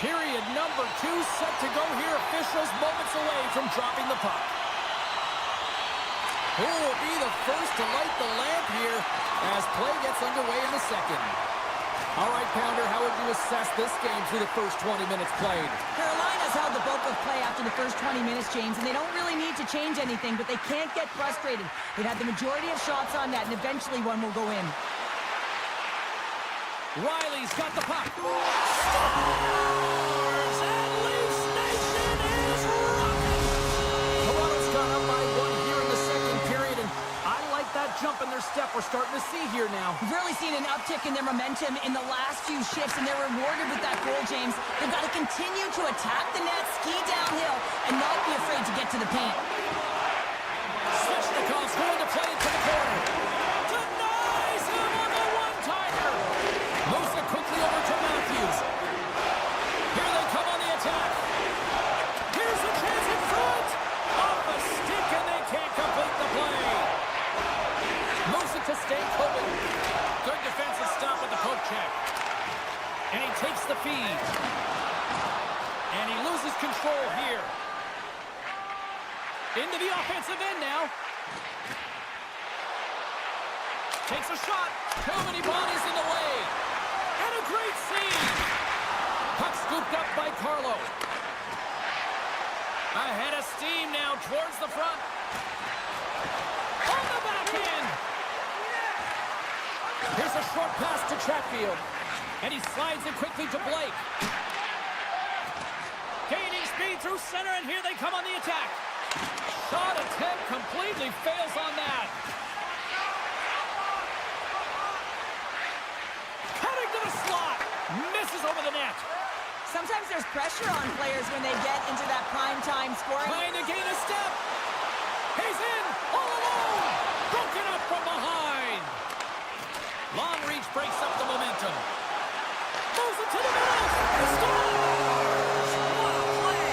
Period number two set to go here. Officials moments away from dropping the puck. Who will be the first to light the lamp here as play gets underway in the second? All right, Pounder, how would you assess this game through the first 20 minutes played? Carolina's held the bulk of play after the first 20 minutes, James, and they don't really need to change anything, but they can't get frustrated. They've had the majority of shots on net, and eventually one will go in. Riley's got the puck. Scores! And Leafs Nation is rocking! Toronto's got up by one here in the second period, and I like that jump in their step we're starting to see here now. We've really seen an uptick in their momentum in the last few shifts, and they're rewarded with that goal, James. They've got to continue to attack the net, ski downhill, and not be afraid to get to the paint. Svechnikov's going to play it to the corner. Denies him on the one-timer. Moves it quickly over to Matthews. Here they come on the attack. Here's a chance in front. Off a stick, and they can't complete the play. Moves it to Stankovic. Good defensive stop with the poke check. And he takes the feed. And he loses control here. Into the offensive end now. Takes a shot. Too many bodies in the way. And a great save. Puck scooped up by Carlo. Ahead of steam now towards the front. On the back end. Here's a short pass to Chatfield. And he slides it quickly to Blake. Gaining speed through center, and here they come on the attack. Shot attempt completely fails on that. Cutting to the slot. Misses over the net. Sometimes there's pressure on players when they get into that prime time scoring. Trying to gain a step. He's in all alone. Broken up from behind. Long reach breaks up the momentum. Moves it to the middle. Scores! What a play!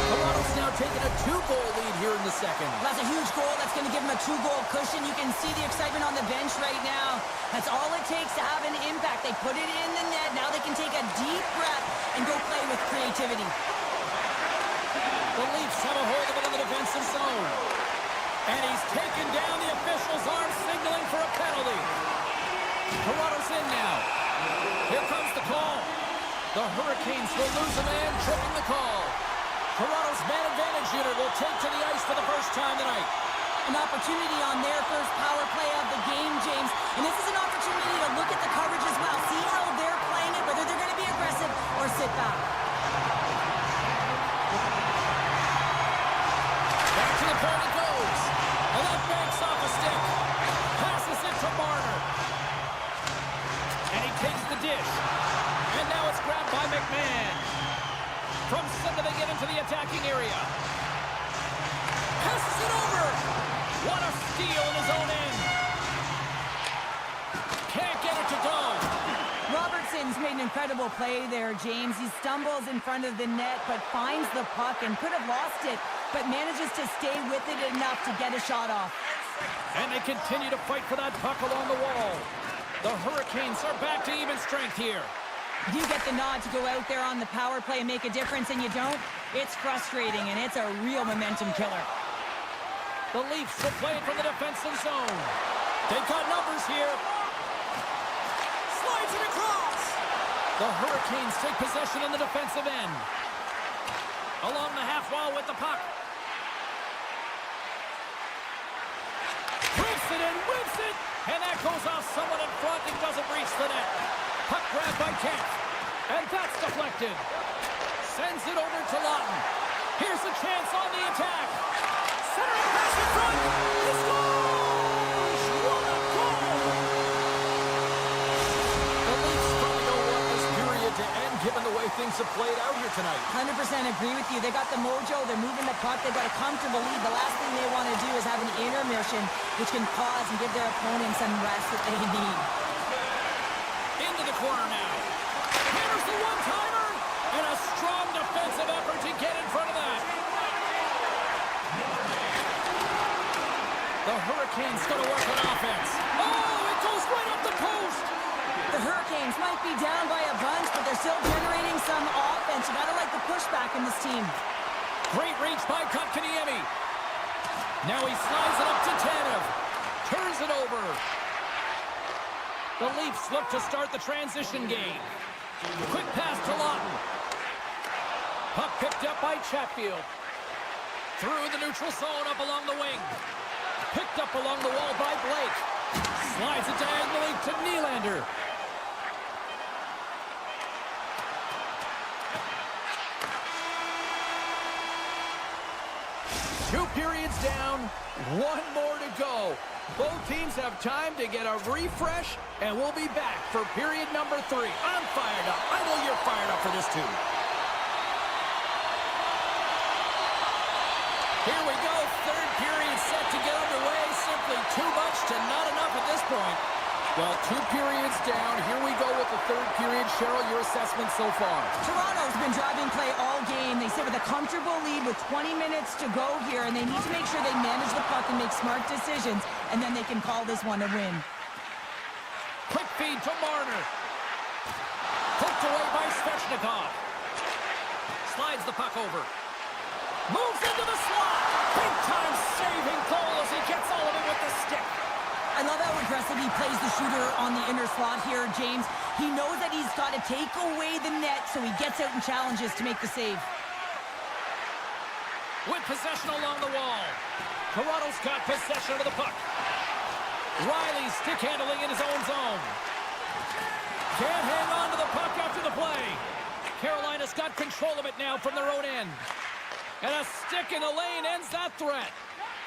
Toronto's now taking a 2-goal lead here in the second. That's a huge goal. That's going to give them a 2-goal cushion. You can see the excitement on the bench right now. That's all it takes to have an impact. They put it in the net. Now they can take a deep breath and go play with creativity. The Leafs have a hold of it in the defensive zone. And he's taken down. The official's arm signaling for a penalty. Toronto's in now. Here comes the call. The Hurricanes will lose a man, tripping the call. Toronto's man advantage unit will take to the ice for the first time tonight. An opportunity on their first power play of the game, James. And this is an opportunity to look at the coverage as well. See how they're playing it, whether they're going to be aggressive or sit back. Back to the point it goes. And that banks off a stick. Passes it to Marner. And he takes the dish. And now it's grabbed by McMahon. From center they get into the attacking area. Passes it over. What a steal in his own end. Can't get it to go. Robertson's made an incredible play there, James. He stumbles in front of the net, but finds the puck and could have lost it, but manages to stay with it enough to get a shot off. And they continue to fight for that puck along the wall. The Hurricanes are back to even strength here. You get the nod to go out there on the power play and make a difference, and you don't. It's frustrating, and it's a real momentum killer. The Leafs will play it from the defensive zone. They've got numbers here. Slides it across. The Hurricanes take possession on the defensive end. Along the half wall with the puck. Whips it and whips it. And that goes off someone in front and doesn't reach the net. Puck grabbed by Kent. And that's deflected. Sends it over to Lawton. Here's a chance on the attack. Center pass in front. He scores! What a goal! The Leafs probably don't want this period to end given the way things have played out here tonight. 100% agree with you. They got the mojo. They're moving the puck. They've got a comfortable lead. The last thing they want to do is have an intermission, which can pause and give their opponents some rest that they need. Into the corner now. Here's the one-timer. And a strong defensive effort to get in front of that. The Hurricanes going to work on offense. Oh, it goes right up the post. The Hurricanes might be down by a bunch, but they're still generating some offense. You gotta like the pushback in this team. Great reach by Kotkaniemi. Now he slides it up to Tanev. Turns it over. The Leafs look to start the transition game. Quick pass to Lawton. Puck picked up by Chatfield. Through the neutral zone up along the wing. Picked up along the wall by Blake. Slides it diagonally to Nylander. Two periods down, one more to go. Both teams have time to get a refresh, and we'll be back for period number 3. I'm fired up. I know you're fired up for this too. Here we go, third period set to get underway. Simply too much to not enough at this point. Well, 2 periods down. Here we go with the third period. Cheryl, your assessment so far? Toronto's been driving play all game. They sit with a comfortable lead with 20 minutes to go here, and they need to make sure they manage the puck and make smart decisions, and then they can call this one a win. Quick feed to Marner. Poked away by Svechnikov. Slides the puck over. Moves into the slot. Big-time saving goal as he gets all of it with the stick. I love how aggressive he plays the shooter on the inner slot here, James. He knows that he's got to take away the net, so he gets out and challenges to make the save. With possession along the wall. Toronto's got possession of the puck. Riley stick handling in his own zone. Can't hang on to the puck after the play. Carolina's got control of it now from their own end. And a stick in the lane ends that threat.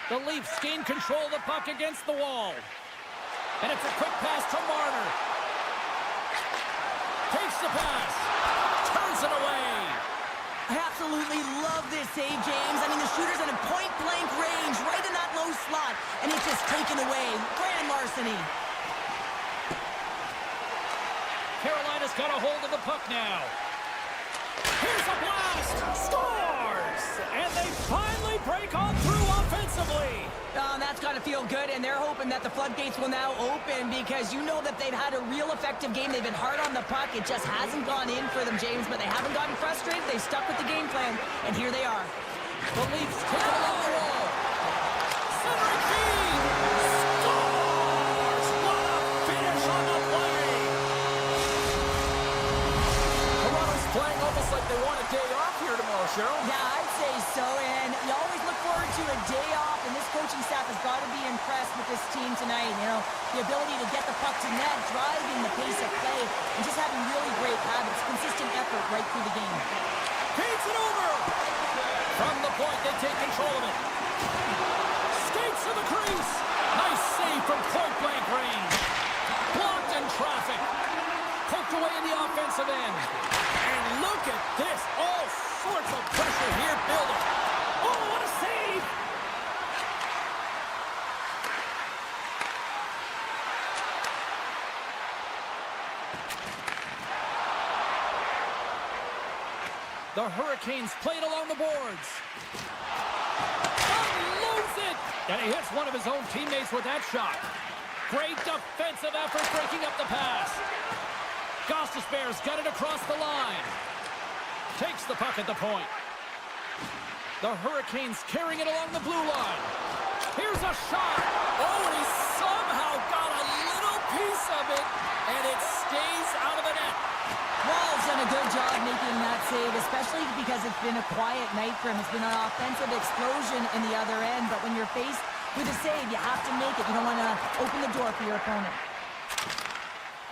The Leafs gain control of the puck against the wall. And it's a quick pass to Marner. Takes the pass. Turns it away. I absolutely love this save, James. I mean, the shooter's in a point-blank range, right in that low slot, and it's just taken away. Grand larceny. Carolina's got a hold of the puck now. Here's a blast. Scores! And they finally break on through offensively. That's got to feel good, and they're hoping that the floodgates will now open because you know that they've had a real effective game. They've been hard on the puck. It just hasn't gone in for them, James, but they haven't gotten frustrated. They've stuck with the game plan, and here they are. The Leafs take it along the wall. Centering feed. Scores! What a finish on the play. Toronto's playing almost like they want a day off here tomorrow, Cheryl. Yeah, I'd say so, and you always look forward to a day off, and this coaching staff has got to be impressed with this team tonight. You know, the ability to get the puck to net, driving the pace of play, and just having really great habits, consistent effort right through the game. Feeds it over. From the point, they take control of it. Skates to the crease. Nice save from point-blank range. Blocked in traffic. Poked away in the offensive end. And look at this. All sorts of pressure here building. Oh, what a save! The Hurricanes played along the boards. Unloads it! And he hits one of his own teammates with that shot. Great defensive effort breaking up the pass. Gostisbehere's got it across the line. Takes the puck at the point. The Hurricanes carrying it along the blue line. Here's a shot. Oh, and he somehow got a little piece of it, and it stays out of the net. Wall's done a good job making that save, especially because it's been a quiet night for him. It's been an offensive explosion in the other end, but when you're faced with a save, you have to make it. You don't want to open the door for your opponent.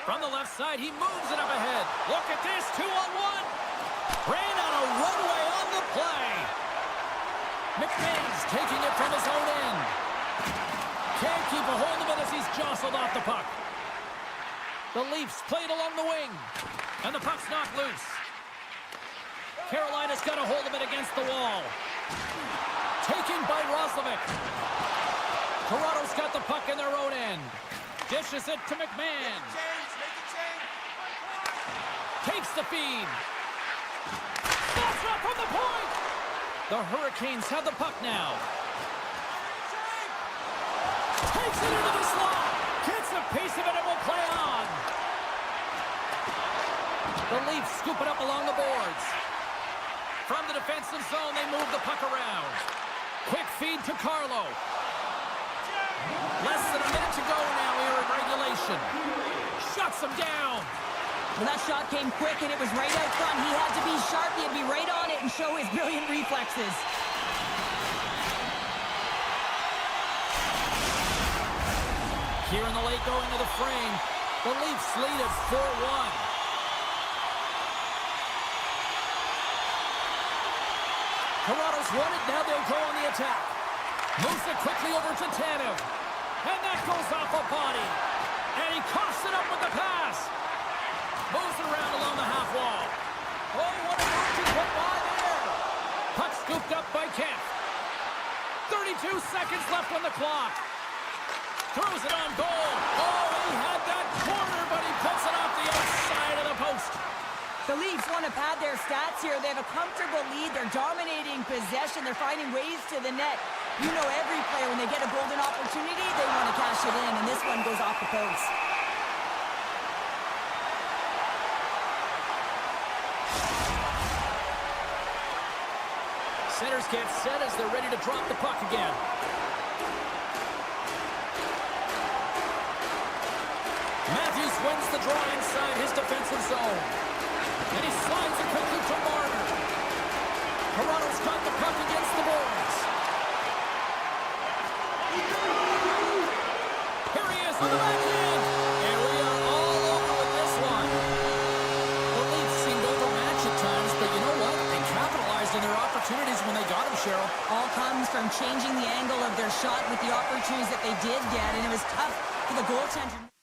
From the left side, he moves it up ahead. Look at this, 2-on-1. Ran on a runway on the play. McMahon's taking it from his own end. Can't keep a hold of it as he's jostled off the puck. The Leafs played along the wing. And the puck's knocked loose. Carolina's got a hold of it against the wall. Taken by Roslovic. Toronto's got the puck in their own end. Dishes it to McMahon. Takes the feed. That's up from the point. The Hurricanes have the puck now. Takes it into the slot. Gets a piece of it and will play on. The Leafs scoop it up along the boards. From the defensive zone, they move the puck around. Quick feed to Carlo. Less than a minute to go now here in regulation. Shuts him down. Well, that shot came quick, and it was right out front. He had to be sharp. He had to be right on it and show his brilliant reflexes. here in the late going of the frame. The Leafs lead at 4-1. Toronto's won it. Now they'll go on the attack. Moves it quickly over to Tanev. And that goes off a body. And he coughs it up with the pass. Moves it around along the half wall. Oh, what a move to put by there. Puck scooped up by Kemp. 32 seconds left on the clock. Throws it on goal. Oh, he had that corner, but he puts it off the outside of the post. The Leafs want to pad their stats here. They have a comfortable lead. They're dominating possession. They're finding ways to the net. You know every player, when they get a golden opportunity, they want to cash it in, and this one goes off the post. Centers get set as they're ready to drop the puck again. Matthews wins the draw inside his defensive zone. And he slides it quickly to Marner. Toronto's got the puck against the boards. Here he is on the back end. And we are all over with this one. The Leafs seemed overmatched at times, but you know what? They capitalized on their opportunities when they got them, Cheryl. All comes from changing the angle of their shot with the opportunities that they did get, and it was tough for the goaltender.